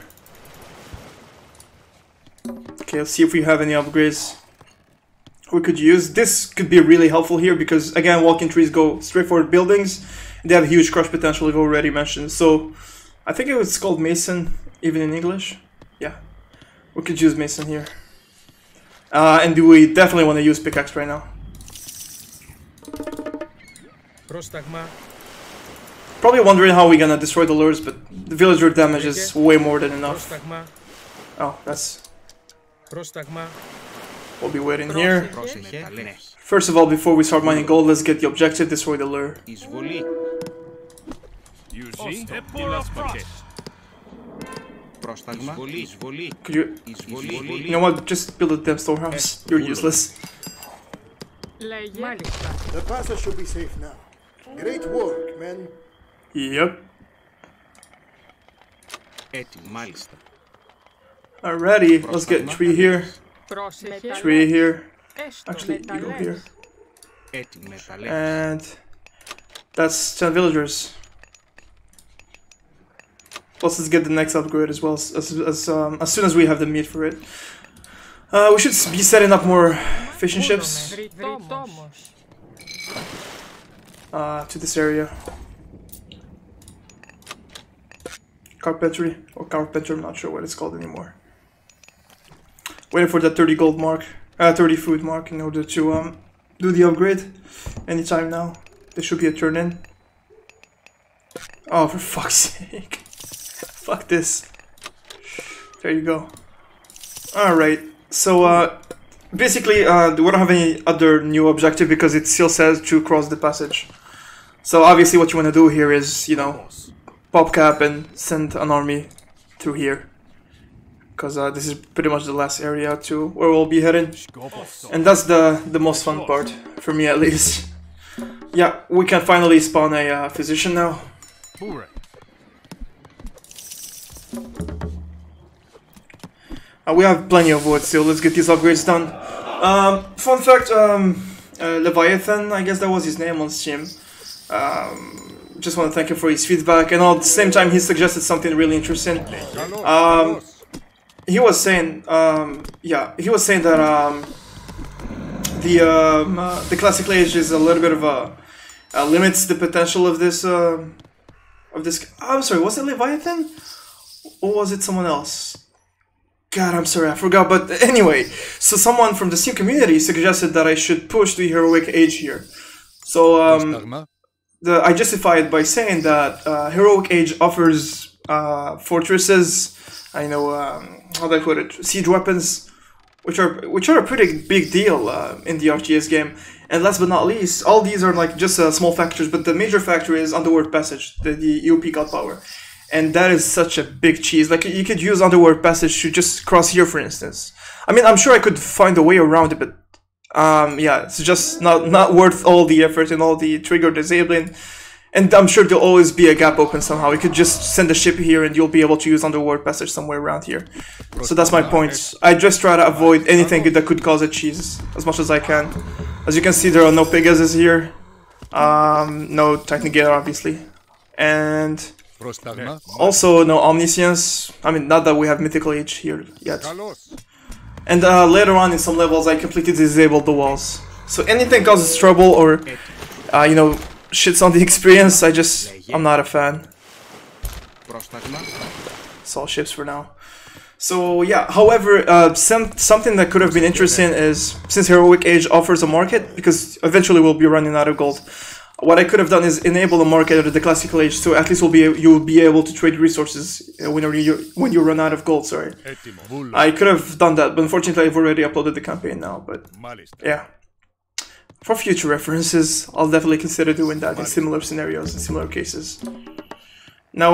Okay, let's see if we have any upgrades we could use. This could be really helpful here because, again, walking trees go straight for buildings. They have huge crush potential, we've already mentioned. So I think it was called Mason, even in English. Yeah, we could use Mason here. And we definitely want to use pickaxe right now. Probably wondering how we're gonna destroy the lures, but the villager damage is way more than enough. Oh, that's... We'll be waiting here. First of all, before we start mining gold, let's get the objective, destroy the lure. Could you... You know what, just build a damn storehouse. You're useless. The passage should be safe now. Great work, man. Yep. Alrighty, let's get 3 here. 3 here. Actually, you go here. And that's 10 villagers. Plus, let's get the next upgrade as well as soon as we have the meat for it. We should be setting up more fishing ships to this area. Carpentry or carpenter, I'm not sure what it's called anymore. Waiting for that 30 gold mark, 30 food mark in order to do the upgrade. Anytime now. There should be a turn in. Oh, for fuck's sake. Fuck this. There you go. Alright, so basically we don't have any other new objective because it still says to cross the passage. So obviously what you want to do here is, you know, pop cap and send an army through here. Because this is pretty much the last area to where we'll be heading. And that's the most fun part, for me at least. Yeah, we can finally spawn a physician now. We have plenty of wood still, let's get these upgrades done. Fun fact, Leviathan, I guess that was his name on Steam. Just want to thank him for his feedback, and at the same time he suggested something really interesting. he was saying, yeah, he was saying that the classical age is a little bit of a limits the potential of this I'm sorry, was it Leviathan or was it someone else? God, I'm sorry, I forgot. But anyway, so someone from the Steam community suggested that I should push the heroic age here. So I justify it by saying that heroic age offers fortresses, I know how do I put it, siege weapons, which are a pretty big deal in the RTS game. And last but not least, all these are like just small factors, but the major factor is Underworld Passage, the EOP God Power. And that is such a big cheese. Like, you could use Underworld Passage to just cross here, for instance. I mean, I'm sure I could find a way around it, but yeah, it's just not worth all the effort and all the trigger disabling. And I'm sure there'll always be a gap open somehow. You could just send a ship here and you'll be able to use Underworld Passage somewhere around here. So that's my point. I just try to avoid anything that could cause a cheese as much as I can. As you can see, there are no Pegasus here. No Titan Gate, obviously. And also no Omniscience. I mean, not that we have Mythical Age here yet. And later on in some levels, I completely disabled the walls. So anything causes trouble or, you know, shits on the experience, I'm not a fan. It's all ships for now. So yeah, however, something that could have been interesting is, since Heroic Age offers a market, because eventually we'll be running out of gold, what I could have done is enable the market of the Classical Age, so at least you'll be able to trade resources when you run out of gold, sorry. I could have done that, but unfortunately I've already uploaded the campaign now, but yeah. For future references, I'll definitely consider doing that in similar scenarios, in similar cases. Now,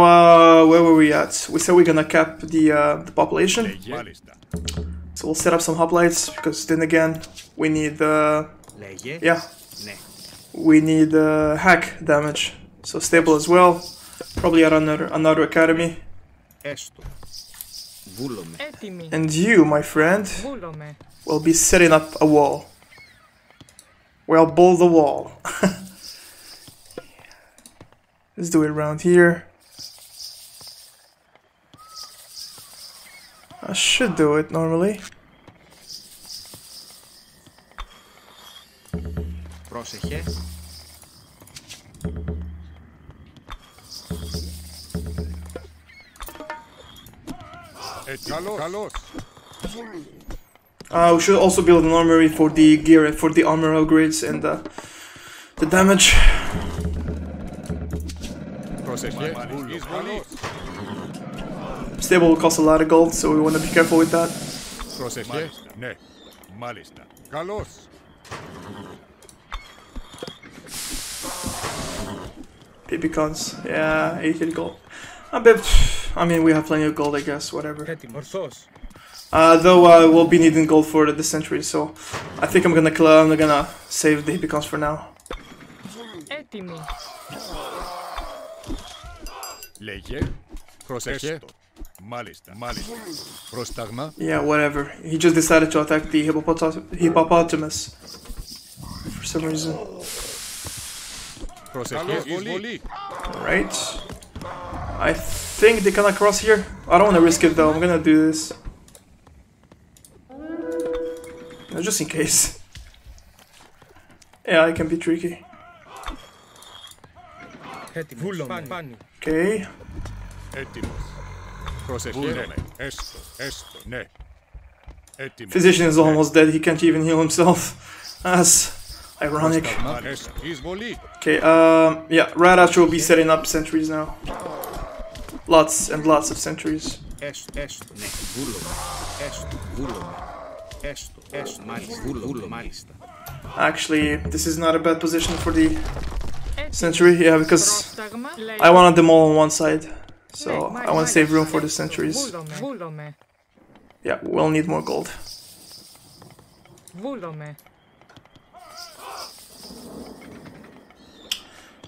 where were we at? We said we're gonna cap the population. So we'll set up some hoplites, because then again, we need we need hack damage. So stable as well. Probably at another academy. And you, my friend, will be setting up a wall. Well, build the wall. Let's do it around here. I should do it normally. Πρόσεχε. Καλώς. We should also build an armory for the gear and for the armor upgrades and the damage. Πρόσεχε. Stable will cost a lot of gold, so we want to be careful with that. Πρόσεχε. Ναι. Μάλιστα. Καλώς. Pipicons, yeah, 80 gold. I mean, we have plenty of gold, I guess, whatever. Though we'll be needing gold for the century, so I think I'm gonna save the Hipicons for now. Λέγε. Πρόσεχε. Μάλιστα. Μάλιστα. Πρόσταγμα. Yeah, whatever. He just decided to attack the hippopotamus for some reason. Πρόσεχε. Εισβολή. Alright. I think they cannot cross here. I don't want to risk it though, I'm gonna do this. No, just in case. Yeah, it can be tricky. Okay. Έτοιμος. Πρόσεχε. Έστω. Έστω. Ναι. Έτοιμος. Physician is almost dead, he can't even heal himself. That's ironic. Εισβολή. Okay, yeah, right after we'll be setting up sentries now. Lots and lots of sentries. Έστω, ναι, βούλωμε. Έστω, βούλωμε. Έστω, μάλιστα, βούλωμε, μάλιστα. Actually, this is not a bad position for the sentry, yeah, because I wanted them all on one side. So, I want to save room for the sentries. Yeah, we'll need more gold.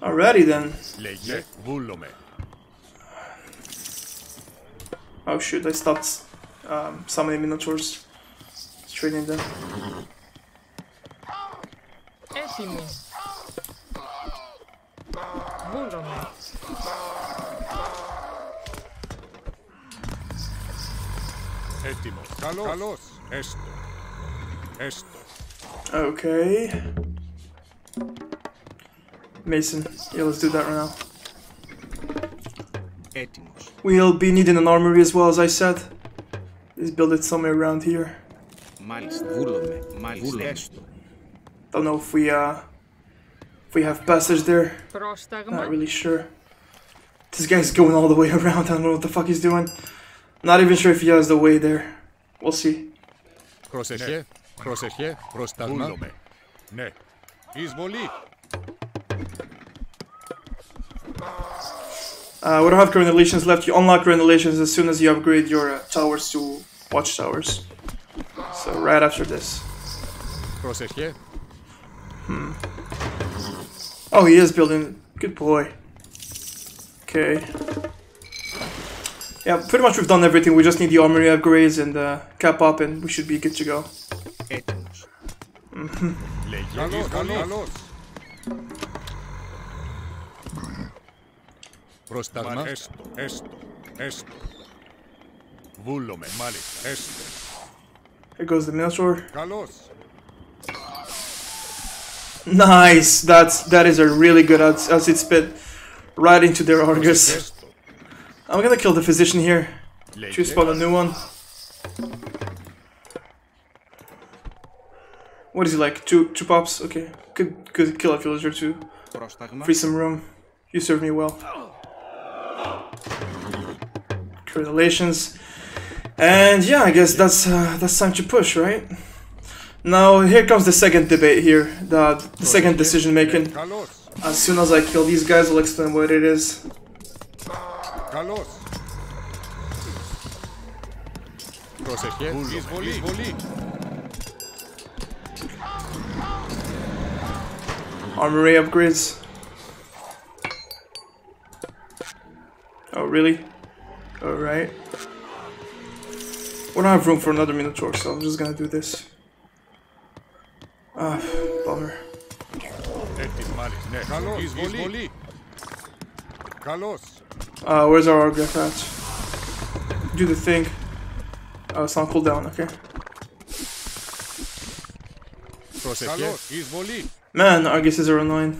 Alrighty then. Λέγε. Βούλωμε. Oh shoot, I stopped summoning minotaurs. Trading them. Έτοιμος. Καλώς. Έστω. Okay. Mason. Yeah, let's do that right now. Έτοιμος. We'll be needing an armory as well, as I said. Let's build it somewhere around here. Μάλιστα. Βούλομαι. Μάλιστα. Έστω. Don't know if we have passage there. Πρόσταγμα. Not really sure. This guy's going all the way around. I don't know what the fuck he's doing. Not even sure if he has the way there. We'll see. Προσεχέ. Προσεχέ. Προστάγμα. Βούλομαι. Ναι. Εισβολή. We don't have crenulations left. You unlock crenulations as soon as you upgrade your towers to watchtowers. So right after this. Προσεχέ. Oh, he is building. Good boy. Okay. Yeah, pretty much we've done everything. We just need the armory upgrades and cap up, and we should be good to go. Έτοιμος. Καλώς. Προστάγμα. Έστω. Βούλομαι. Μάλιστα. Έστω. Here goes the Minotaur. Καλώς. Nice. That is a really good as it spit right into their Argus. Έστω. I'm gonna kill the physician here. Choose spawn a new one. What is he like? Two pops? Okay. Good kill a villager too. Πρόσταγμα. Free some room. You served me well. Congratulations. And yeah, I guess that's time to push, right? Now here comes the second debate here, the second decision making. Καλώς. As soon as I kill these guys, I'll explain what it is. Καλώς. Προσεχέ. Εισβολή. Armory upgrades. Oh really? Alright. We don't have room for another Minotaur, so I'm just gonna do this. Ah, bummer. Ναι. Καλώς. Εισβολή. Καλώς. Where's our Argaf at? Do the thing. Oh, it's on cooldown, okay. Προσεχέ. Εισβολή. Man, Arguses are annoying.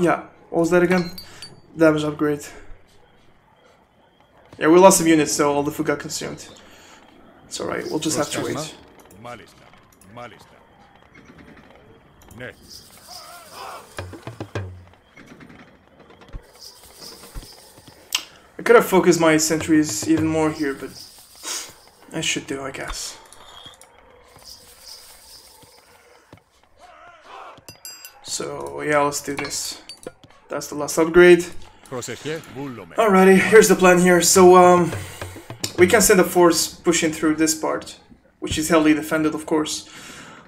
Yeah. What was that again? Damage upgrade. Yeah, we lost some units, so all the food got consumed. It's alright, we'll just have to wait. Μάλιστα. Ναι. I could have focused my sentries even more here, but I should do, I guess. So yeah, let's do this. That's the last upgrade. Προσεχέ. Βούλομαι. Alrighty, here's the plan here. So we can send a force pushing through this part, which is heavily defended, of course.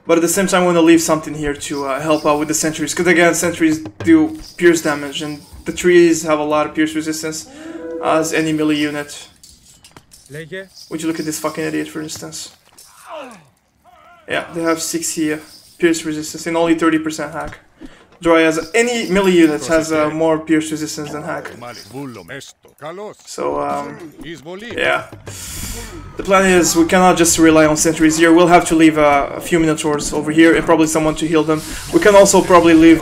But at the same time, I want to leave something here to help out with the sentries. Because again, sentries do pierce damage, and the trees have a lot of pierce resistance as any melee unit. Would you look at this fucking idiot, for instance? Yeah, they have 60 pierce resistance and only 30% hack. Dry as any melee unit has more pierce resistance than hack. Βούλομαι. Έστω. Καλώς. So Εισβολή. yeah. The plan is we cannot just rely on sentries here. We'll have to leave a few Minotaurs over here and probably someone to heal them. We can also probably leave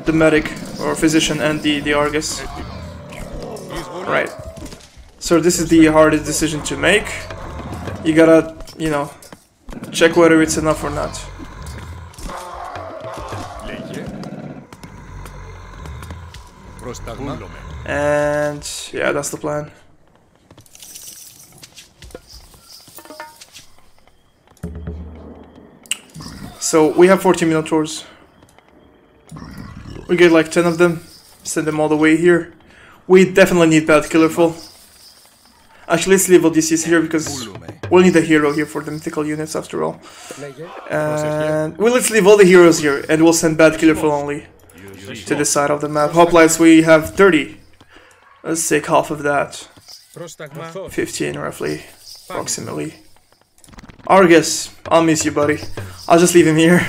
the medic or physician and the Argus. Right. So this is the hardest decision to make. You gotta, you know, check whether it's enough or not. Προστάγμα. And yeah, that's the plan. So we have 14 Minotaurs. We get like 10 of them, send them all the way here. We definitely need Bad Killerful. Actually, let's leave Odysseus here because we'll need a hero here for the mythical units after all. And well, let's leave all the heroes here and we'll send Bad Killerful only to this side of the map. Hoplites, we have 30. Let's take half of that. 15 roughly, approximately. Argus, I'll miss you, buddy. I'll just leave him here.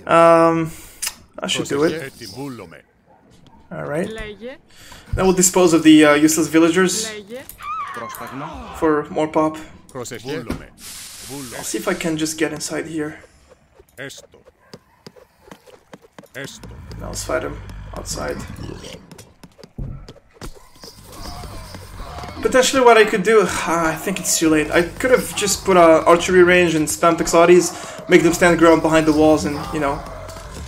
I should do it. Alright. Λέγε, Then we'll dispose of the useless villagers λέγε. Πρόσταγμα. for more pop. Πρόσεχε. Βούλομαι. I'll see if I can just get inside here. Έστω. Έστω. Now let's fight him outside. Potentially what I could do, I think it's too late. I could have just put a archery range and spam Pixotes, make them stand ground behind the walls and, you know,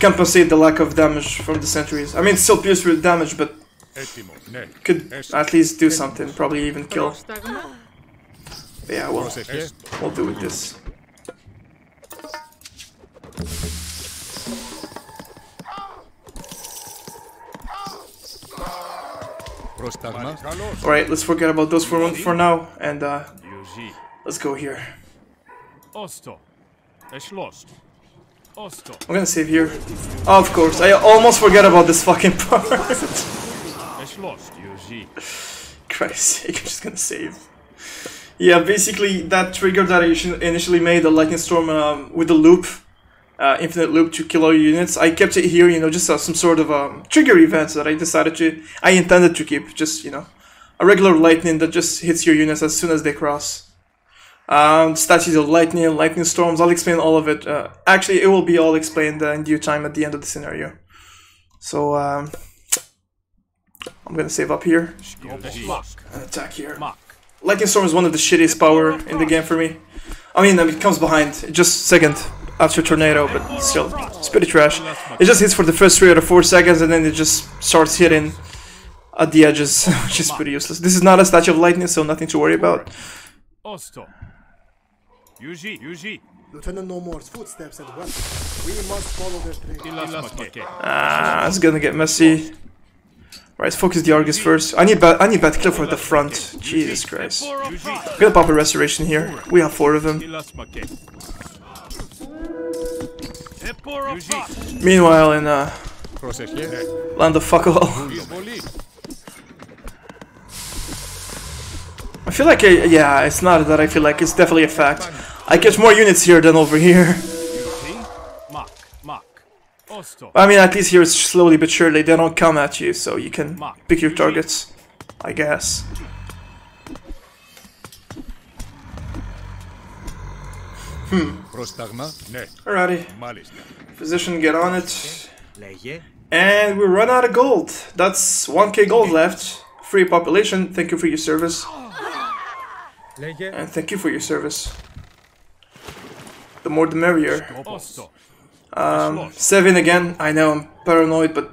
compensate the lack of damage from the sentries. I mean, it's still pierce with damage, but Έτοιμο. Ναι. could at least do something, probably even kill. Πρόσταγμα, But yeah, Πρόσεχε. we'll do with this. Πρόσταγμα. Καλώς. Alright, let's forget about those for now, and Yuji. let's go here. Osto. Es lost. Osto. I'm gonna save here. Oh, of course, I almost forget about this fucking part. Es lost. Yuji. Christ's sake, I'm just gonna save. Yeah, basically that trigger that I initially made, the lightning storm with the loop, infinite loop to kill all your units. I kept it here, you know, just some sort of trigger event that I intended to keep. Just, you know, a regular lightning that just hits your units as soon as they cross. Statues of lightning storms. I'll explain all of it. Actually, it will be all explained in due time at the end of the scenario. So I'm gonna save up here and attack here. Lightning storm is one of the shittiest power in the game for me. I mean, it comes behind, just second after tornado, but still, it's pretty trash. It just hits for the first 3 or 4 seconds, and then it just starts hitting at the edges, which is pretty useless. This is not a statue of lightning, so nothing to worry about. Osto. Yuji. Yuji. Lieutenant No More's footsteps and weapons. We must follow their trail. Ilasmake. It's gonna get messy. Right, let's focus the Argus first. I need bad kill for the front. Jesus Christ. I'm gonna pop a restoration here. We have 4 of them. Ilasmake. Yuji. Meanwhile, in Πρόσεχε. land of fuck all. Εισβολή. I feel like, yeah, it's not that I feel like, it's definitely a fact. I catch more units here than over here. Yuji. Mak. Osto. I mean, at least here it's slowly but surely, they don't come at you, so you can pick your targets, I guess. Πρόσταγμα. Ναι. Alrighty, Μάλιστα. physician, get on it. Λέγε. And we run out of gold. That's 1k gold left. Free population, thank you for your service. Λέγε. And thank you for your service. The more the merrier. Osto. 7 again, I know I'm paranoid, but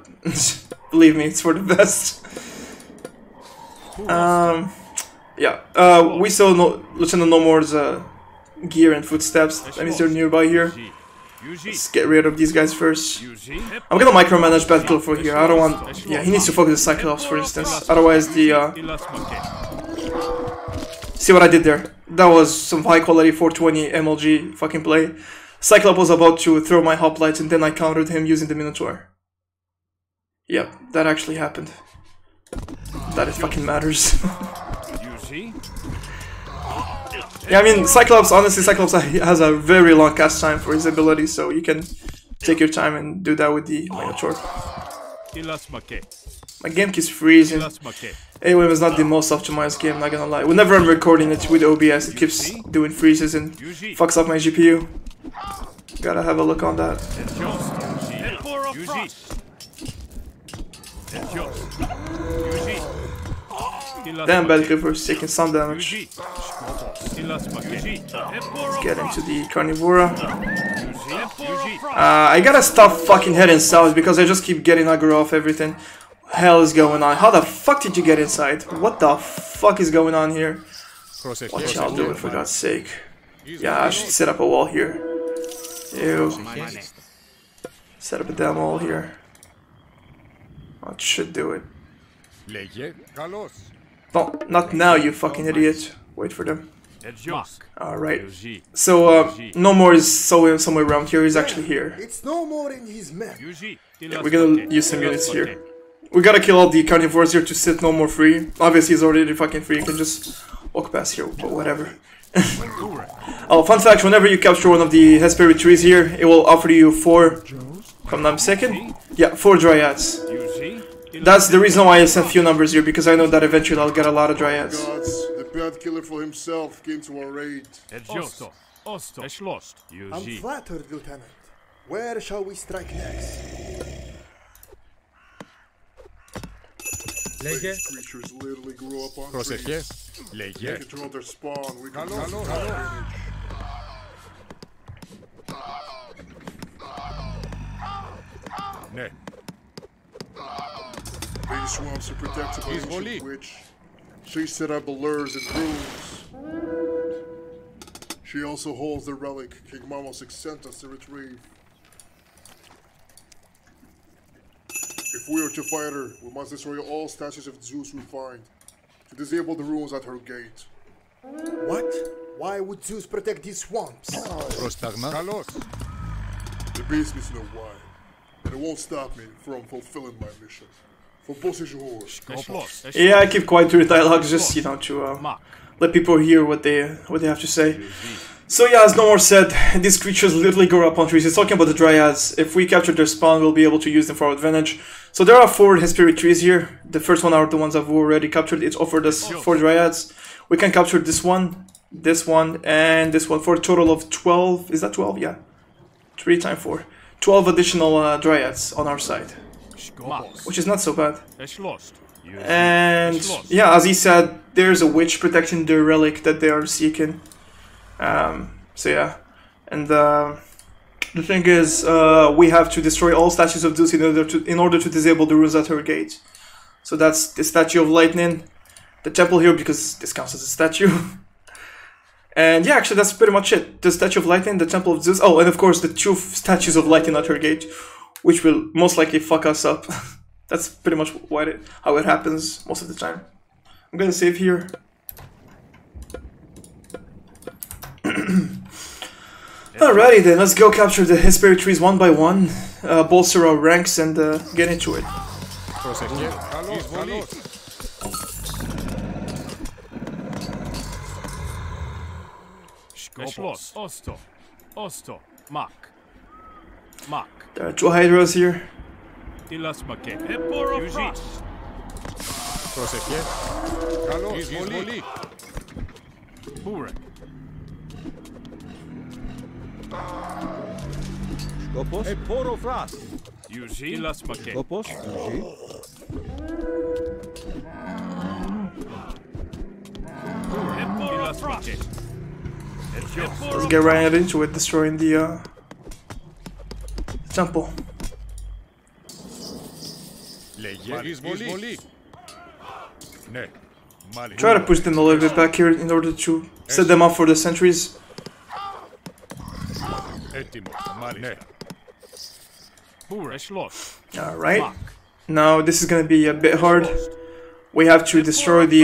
believe me, it's for the best. Yeah, we saw Lieutenant No More's gear and footsteps. That means they're nearby here. Yuji. Let's get rid of these guys first. Yuji. I'm gonna micromanage Battle for here. I don't want... Yeah, he needs to focus the Cyclops, for instance. Otherwise, the... Ilasmake. See what I did there? That was some high quality 420 MLG fucking play. Cyclops was about to throw my hoplites and then I countered him using the Minotaur. Yep, that actually happened. That it fucking matters. Yuji. Yeah, I mean, Cyclops, honestly, Cyclops has a very long cast time for his ability, so you can take your time and do that with the Minotaur. Ilasmake. My game keeps freezing. Ilasmake. AoM is not the most optimized game, not gonna lie. Whenever I'm recording it with OBS, it keeps doing freezes and fucks up my GPU. Gotta have a look on that. Yuji. Damn, bad Clipper's taking some damage. Yuji. Ilasmake. Let's get into the Carnivora. I gotta stop fucking heading south because I just keep getting aggro off everything. Hell is going on? How the fuck did you get inside? What the fuck is going on here? Πρόσεχε. Watch out, do it for God's sake. Yeah, I should set up a wall here. Ew. Set up a damn wall here. That should do it. Λέγε. Καλώς. No, not now, you fucking idiot. Wait for them. Alright. So, No More is somewhere around here. He's actually here. It's No More in his men. Yeah, we're gonna use some units here. We gotta kill all the carnivores here to set No More free. Obviously, he's already fucking free. You can just walk past here, but whatever. Oh, fun fact, whenever you capture one of the Hesperi trees here, it will offer you 4, if I'm not mistaken. Yeah, 4 dryads. That's the reason why I sent few numbers here, because I know that eventually I'll get a lot of dryads. Gods, the bad killer for himself came to our aid. Osto. Osto. Es lost. I'm Yuji. flattered, Lieutenant. Where shall we strike next? Λέγε. These creatures literally grew up on Πρόσεχε. trees. They Λέγε. control their spawn. We can Ναι. These swamps are protected by ancient witch. She set up the lures and rules. She also holds the relic King Mamosik sent us to retrieve. If we are to fight her, we must destroy all statues of Zeus we find to disable the ruins at her gate. What? Why would Zeus protect these swamps? Πρόσταγμα. Καλώς. The beast needs to know why, and it won't stop me from fulfilling my mission. For Bosijor. Es lost. Es Yeah, I keep quiet through the dialogue just, you know, to Mark. let people hear what they have to say. So yeah, as Nomor said, these creatures literally grow up on trees. He's talking about the dryads. If we capture their spawn, we'll be able to use them for our advantage. So there are 4 Hesperic trees here. The first one are the ones I've already captured. It's offered us 4 dryads. We can capture this one, and this one for a total of 12. Is that 12? Yeah. 3 times 4. 12 additional dryads on our side, which is not so bad. Es lost. Yuji. And Es lost. yeah, as he said, there's a witch protecting the relic that they are seeking. So yeah, and the thing is, we have to destroy all statues of Zeus in order to disable the runes at her gate. So that's the Statue of Lightning, the temple here, because this counts as a statue. And yeah, actually that's pretty much it. The Statue of Lightning, the Temple of Zeus. Oh, and of course the 2 statues of Lightning at her gate, which will most likely fuck us up. That's pretty much how it happens most of the time. I'm gonna save here. Alrighty then, let's go capture the Hesperic trees one by one, bolster our ranks, and get into it. Πρόσεχε. Καλώς. Es lost. Osto. Osto. Mark. Mark. There are 2 hydras here. Τίλας μακέ. Yuji. Πρόσεχε. Καλώς. Εισβολή. Μπούρε. Σκόπος. Πόροφρας. Yuji. Τίλας μακέ. Σκόπος. Τίλας μακέ. Let's get right into it, destroying the temple. Λέγε. Εισβολή. Ναι. Μάλιστα. Try to push them a little bit back here in order to set them up for the sentries. Έτοιμο. Μάλιστα. Ναι. Μπούρε. Es lost. Alright. Now this is gonna be a bit hard. We have to destroy the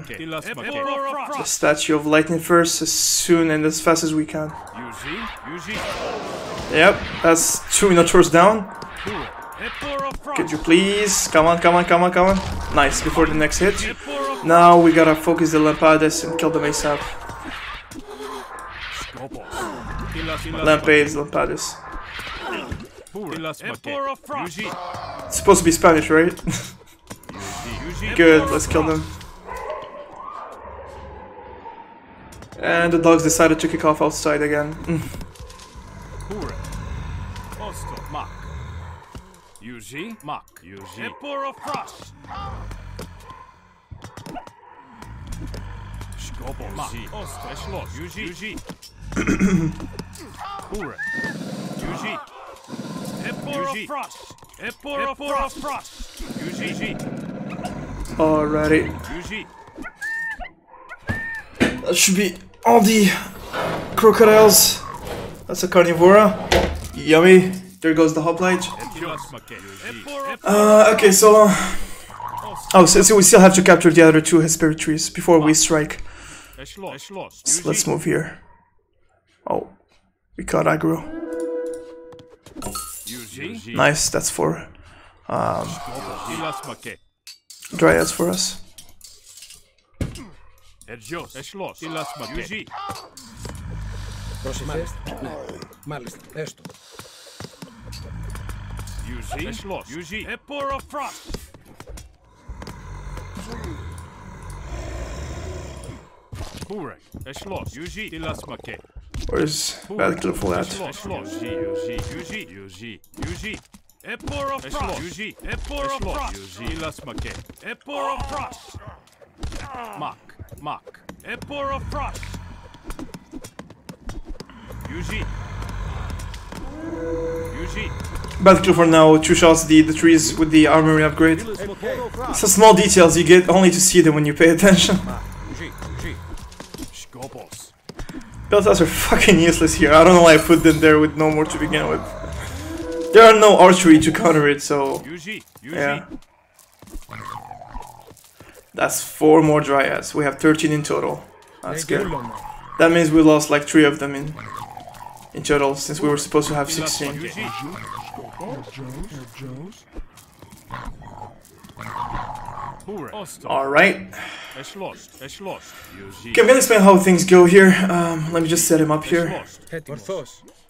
Τίλας μακέ. Statue of Lightning first, as soon and as fast as we can. Yuji. Yep, that's 2 Minotaurs down. Μπούρε. Could you please? Come on. Nice, before the next hit. Now we gotta focus the Lampades and kill them ASAP. Lampades, Lampades. Μπούρε. Τίλας μακέ. Yuji. It's supposed to be Spanish, right? Good, let's kill them. And the dogs decided to kick off outside again. Μπούρε. Osto. Mark. Yuji. Mark. Yuji. Σκόπος. Mark. Osto. Es lost. Yuji. Μπούρε. Yuji. Yuji. Alrighty. Yuji. That should be all the crocodiles. That's a carnivora. Yummy. There goes the hoplite. Τίλας μακέ. Okay, so... Oh, so we still have to capture the other 2 Hesperic trees before we strike. Es lost. So let's move here. Oh, we caught aggro. Yuji. Nice, that's 4 Τίλας μακέ. dryads for us. Es lost. Τίλας μακέ. Yuji. Πρόσεχε. Ναι. Μάλιστα. Έστω. Yuji. Es lost. Yuji. Hurek. Eshlos. Yuji. Ilasmake. Where's Bad Killer Full at? Eshlos. Yuji. Epor of Frost. Yuji. Epor of Frost. Yuji. Ilasmake. Epor of Frost. Mak. Epor of Frost. Yuji. Bad Killer for now, 2 shots the trees with the armory upgrade. It's the small details you get only to see them when you pay attention. Beltas are fucking useless here. I don't know why I put them there with no more to begin with. There are no archery to counter it, so yeah. That's 4 more dryads. We have 13 in total. That's good. That means we lost like 3 of them in total, since we were supposed to have 16. Alright. Okay, I'm gonna explain how things go here. Let me just set him up here.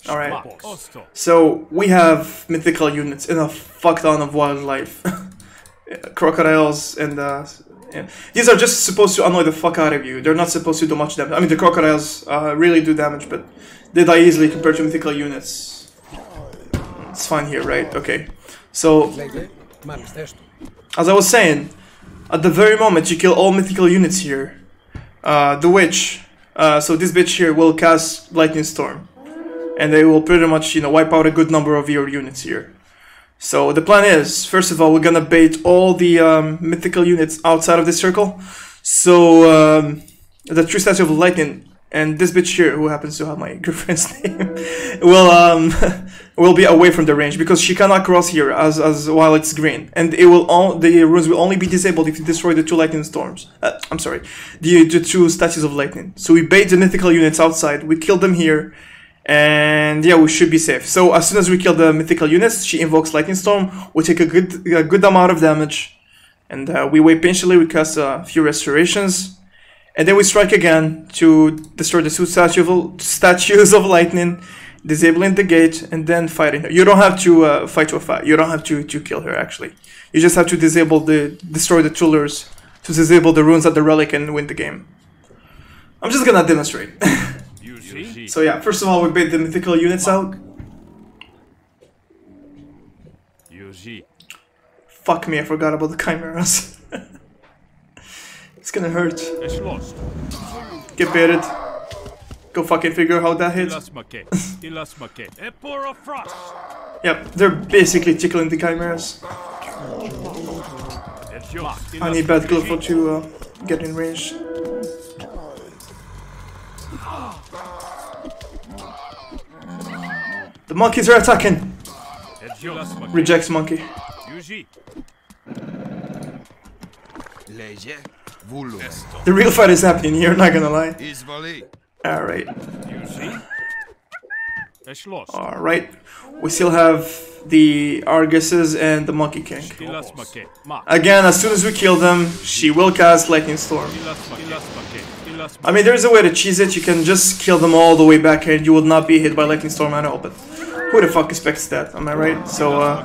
Alright. So, we have mythical units and a fuck ton of wildlife. Crocodiles and these are just supposed to annoy the fuck out of you. They're not supposed to do much damage. I mean, the crocodiles really do damage, but they die easily compared to mythical units. It's fine here, right? Okay. So, as I was saying, at the very moment you kill all mythical units here, the witch, so this bitch here will cast Lightning Storm. And they will pretty much, you know, wipe out a good number of your units here. So the plan is, first of all, we're gonna bait all the mythical units outside of this circle. So the true statue of lightning and this bitch here, who happens to have my girlfriend's name, will be away from the range because she cannot cross here as while it's green, and it will the runes will only be disabled if you destroy the 2 lightning storms. I'm sorry, the 2 statues of lightning. So we bait the mythical units outside, we kill them here. And yeah, we should be safe. So as soon as we kill the mythical units, she invokes Lightning Storm. We take a good amount of damage, and we wait patiently. We cast a few restorations, and then we strike again to destroy the 2 statues of lightning, disabling the gate, and then fighting her. You don't have to fight to a fight. You don't have to kill her. Actually, you just have to destroy the 2 lures to disable the runes at the relic and win the game. I'm just gonna demonstrate. So yeah, first of all, we bait the mythical units out. Fuck me, I forgot about the chimeras. It's gonna hurt. Get baited. Go fucking figure how that hit. Yep, they're basically tickling the chimeras. I need Bad Killer to get in range. The monkeys are attacking! Rejects monkey. The real fight is happening here, not gonna lie. Alright. Alright. We still have the Arguses and the Monkey King. Again, as soon as we kill them, she will cast Lightning Storm. I mean, there's a way to cheese it. You can just kill them all the way back and you will not be hit by Lightning Storm at all, but who the fuck expects that? Am I right? So,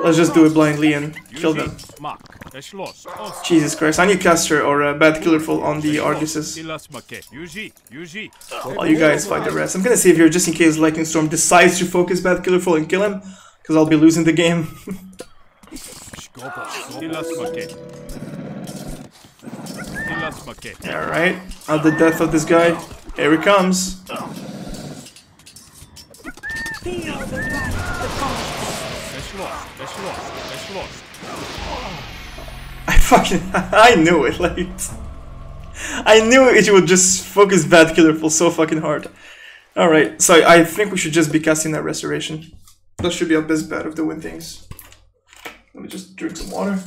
let's just do it blindly and kill them. Jesus Christ, I need Caster or Bad Killer Full on the Arguses. While you guys fight the rest. I'm gonna save here just in case Lightning Storm decides to focus Bad Killer Full and kill him, because I'll be losing the game. Alright, at the death of this guy. Here he comes. I knew it, like, I knew it would just focus Bad Killer Full so fucking hard. Alright, so I think we should just be casting that restoration. That should be our best bet of the win things. Let me just drink some water.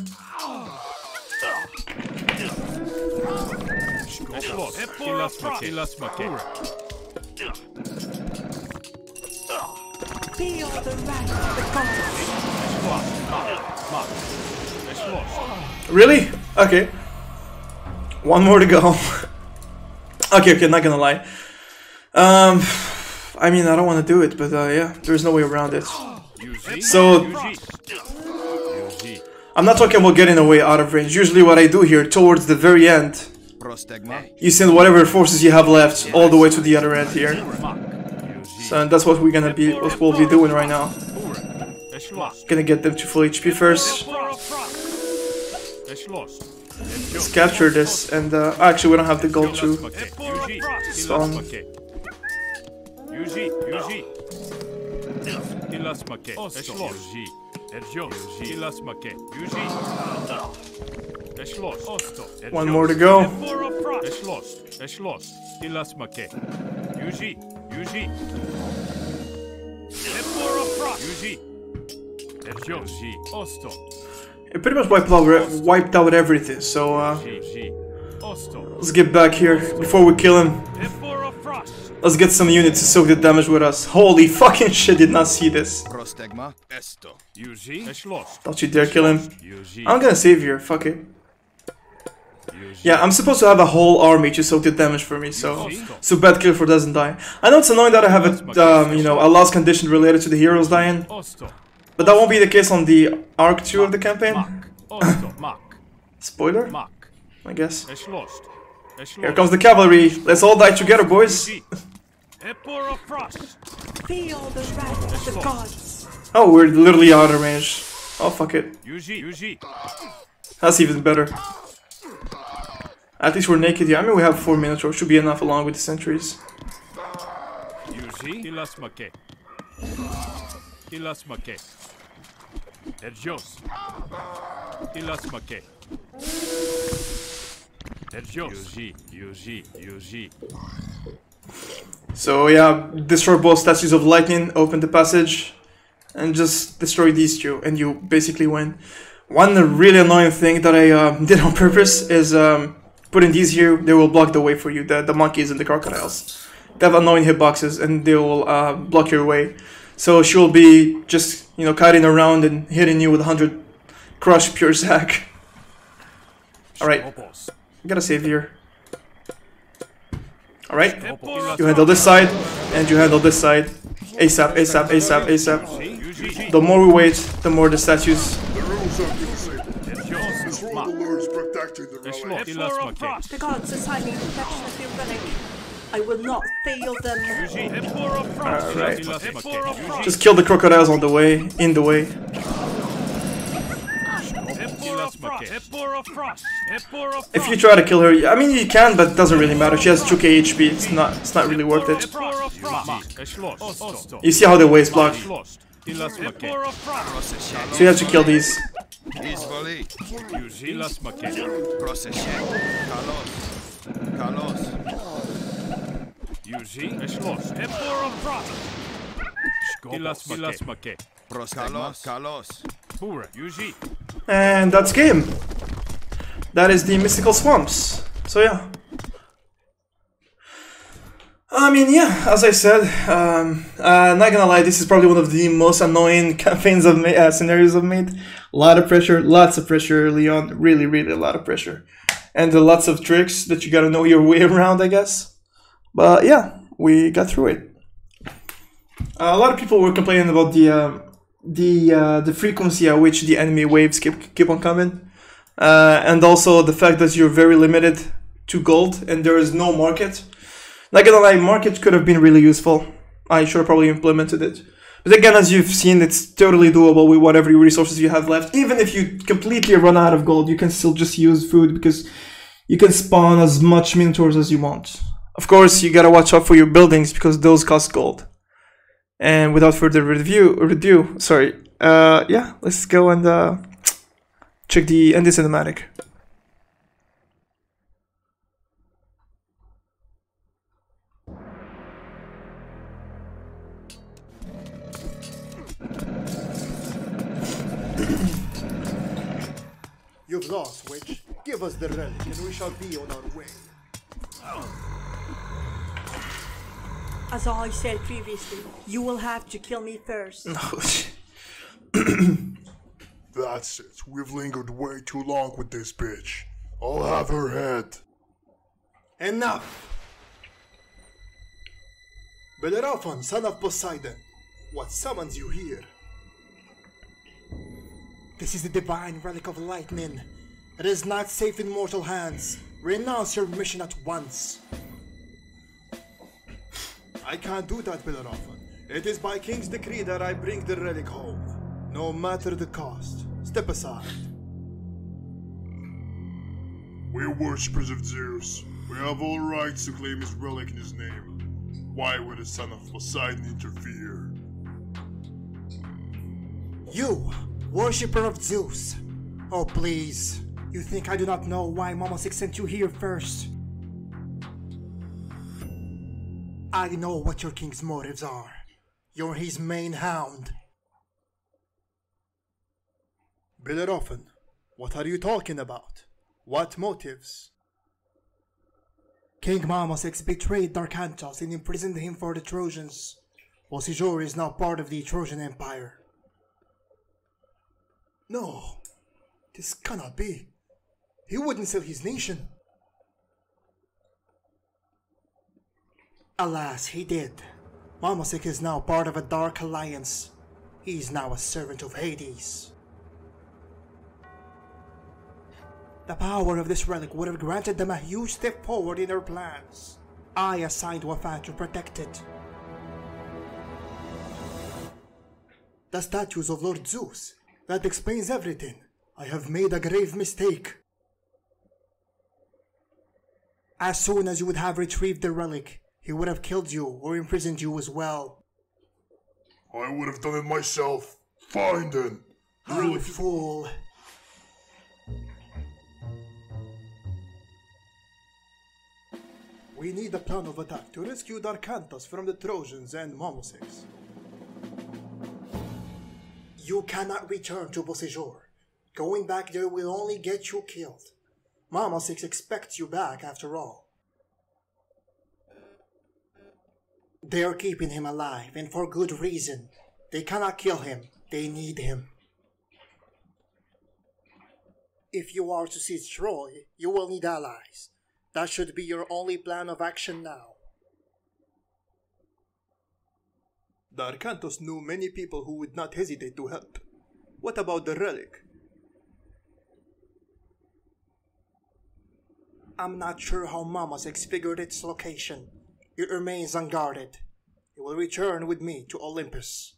Really? Okay. One more to go. Okay, not gonna lie. I mean, I don't want to do it, but yeah, there's no way around it. So, I'm not talking about getting away out of range. Usually what I do here, towards the very end, you send whatever forces you have left all the way to the other end here. So that's what we'll be doing right now. Gonna get them to full HP first. Let's capture this, and actually we don't have the gold too. So one more to go. It pretty much wiped out everything, so let's get back here before we kill him. Let's get some units to soak the damage with us. Holy fucking shit, did not see this. Don't you dare kill him. I'm gonna save here, fuck it. Yeah, I'm supposed to have a whole army to soak the damage for me, so bad Clifford doesn't die. I know it's annoying that I have a, you know, a lost condition related to the heroes dying, but that won't be the case on the Arc 2 of the campaign. Spoiler? I guess. Here comes the cavalry. Let's all die together, boys. Feel the wrath of the gods. Oh, we're literally out of range. Oh, fuck it. That's even better. At least we're naked here. I mean, we have 4 minotaurs. Should be enough along with the sentries. So yeah, destroy both statues of lightning, open the passage, and just destroy these two, and you basically win. One really annoying thing that I did on purpose is putting these here. They will block the way for you, the monkeys and the crocodiles. They have annoying hitboxes, and they will block your way. So she'll be just, you know, kiting around and hitting you with 100 crush pure sack. Alright, I gotta save here. Alright, you handle this side, and you handle this side. ASAP, ASAP, ASAP, ASAP. The more we wait, the more the statues. The gods assign me protection of your relic. I will not fail them. Alright. Just kill the crocodiles on the way, in the way. If you try to kill her, I mean you can, but it doesn't really matter. She has 2k HP. It's not really worth it. You see how the waves block. So you have to kill these. And that's game. That is the mystical swamps. So yeah. I mean, yeah, as I said, not gonna lie, this is probably one of the most annoying campaigns I've made, scenarios I've made. A lot of pressure, lots of pressure early on, really, really a lot of pressure. And lots of tricks that you gotta know your way around, I guess. But yeah, we got through it. A lot of people were complaining about the frequency at which the enemy waves keep on coming. And also the fact that you're very limited to gold and there is no market. Not gonna lie, market could have been really useful. I should have probably implemented it. But again, as you've seen, it's totally doable with whatever resources you have left. Even if you completely run out of gold, you can still just use food because you can spawn as much minotaurs as you want. Of course, you gotta watch out for your buildings because those cost gold. And without further ado, sorry, yeah, let's go and check the ending cinematic. You've lost, witch. Give us the relic and we shall be on our way. As I said previously, you will have to kill me first. That's it. We've lingered way too long with this bitch. I'll have her head. Enough! Bellerophon, son of Poseidon, what summons you here? This is the divine relic of lightning. It is not safe in mortal hands. Renounce your mission at once. I can't do that, Bellerophon. It is by King's decree that I bring the relic home. No matter the cost. Step aside. We're worshippers of Zeus. We have all rights to claim his relic in his name. Why would the son of Poseidon interfere? You, worshipper of Zeus. Oh, please. You think I do not know why Mama Six sent you here first? I know what your king's motives are. You're his main hound. Bellerophon, what are you talking about? What motives? King Mamosix betrayed Darkantos and imprisoned him for the Trojans. Bosijor is now part of the Trojan Empire. No, this cannot be. He wouldn't sell his nation. Alas, he did. Mamosix is now part of a dark alliance. He is now a servant of Hades. The power of this relic would have granted them a huge step forward in their plans. I assigned Wafa to protect it. The statues of Lord Zeus. That explains everything. I have made a grave mistake. As soon as you would have retrieved the relic, he would have killed you or imprisoned you as well. I would have done it myself. Fine then. You fool. We need a plan of attack to rescue Darkantos from the Trojans and Mamosix. You cannot return to Bosijor. Going back there will only get you killed. Mamosix expects you back after all. They are keeping him alive, and for good reason. They cannot kill him. They need him. If you are to seize Troy, you will need allies. That should be your only plan of action now. Darkantos knew many people who would not hesitate to help. What about the relic? I'm not sure how Mamosix figured its location. It remains unguarded. It will return with me to Olympus.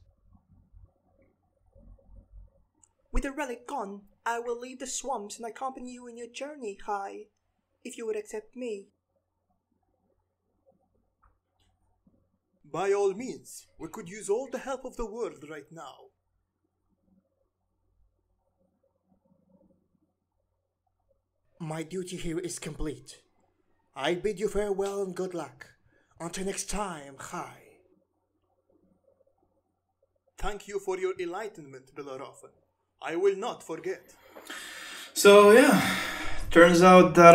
With the relic gone, I will leave the swamps and accompany you in your journey, Hai, if you would accept me. By all means, we could use all the help of the world right now. My duty here is complete. I bid you farewell and good luck. Until next time, Hai. Thank you for your enlightenment, Bellerophon. I will not forget. So yeah, turns out that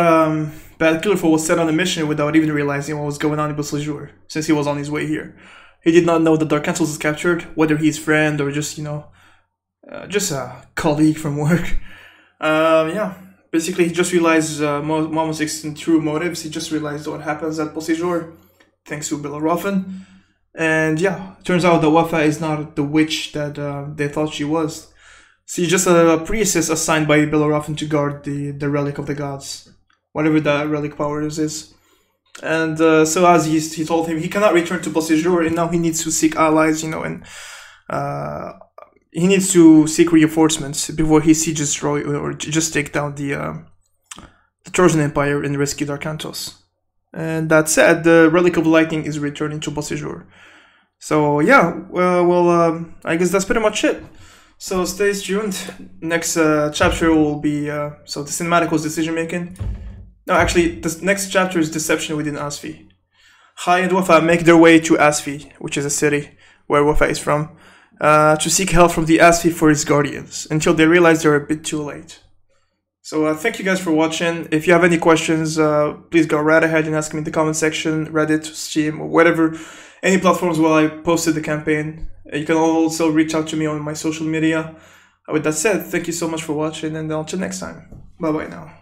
Bad Killorfor was sent on a mission without even realizing what was going on in Bosijor, since he was on his way here. He did not know that Darkantos was captured, whether he's friend or just, just a colleague from work. Yeah, basically he just realized Mamosix's true motives. He just realized what happens at Bosijor, thanks to Bellerophon. And yeah, turns out that Wafa is not the witch that they thought she was. She's just a priestess assigned by Bellerophon to guard the relic of the gods, whatever the relic powers is. And so as he told him, he cannot return to Bosijor, and now he needs to seek allies, and he needs to seek reinforcements before he sieges Troy or just take down the Trojan Empire and rescue Darkantos. And that said, the Relic of Lightning is returning to Bosijor. So yeah, well, I guess that's pretty much it. So stay tuned. Next chapter will be, so the cinematic was decision making. No, actually, the next chapter is Deception within Asfi. Hai and Wafa make their way to Asfi, which is a city where Wafa is from, to seek help from the Asfi for his guardians, until they realize they're a bit too late. So thank you guys for watching. If you have any questions, please go right ahead and ask me in the comment section, Reddit, Steam, or whatever, any platforms where I posted the campaign. You can also reach out to me on my social media. With that said, thank you so much for watching, and until next time, bye bye now.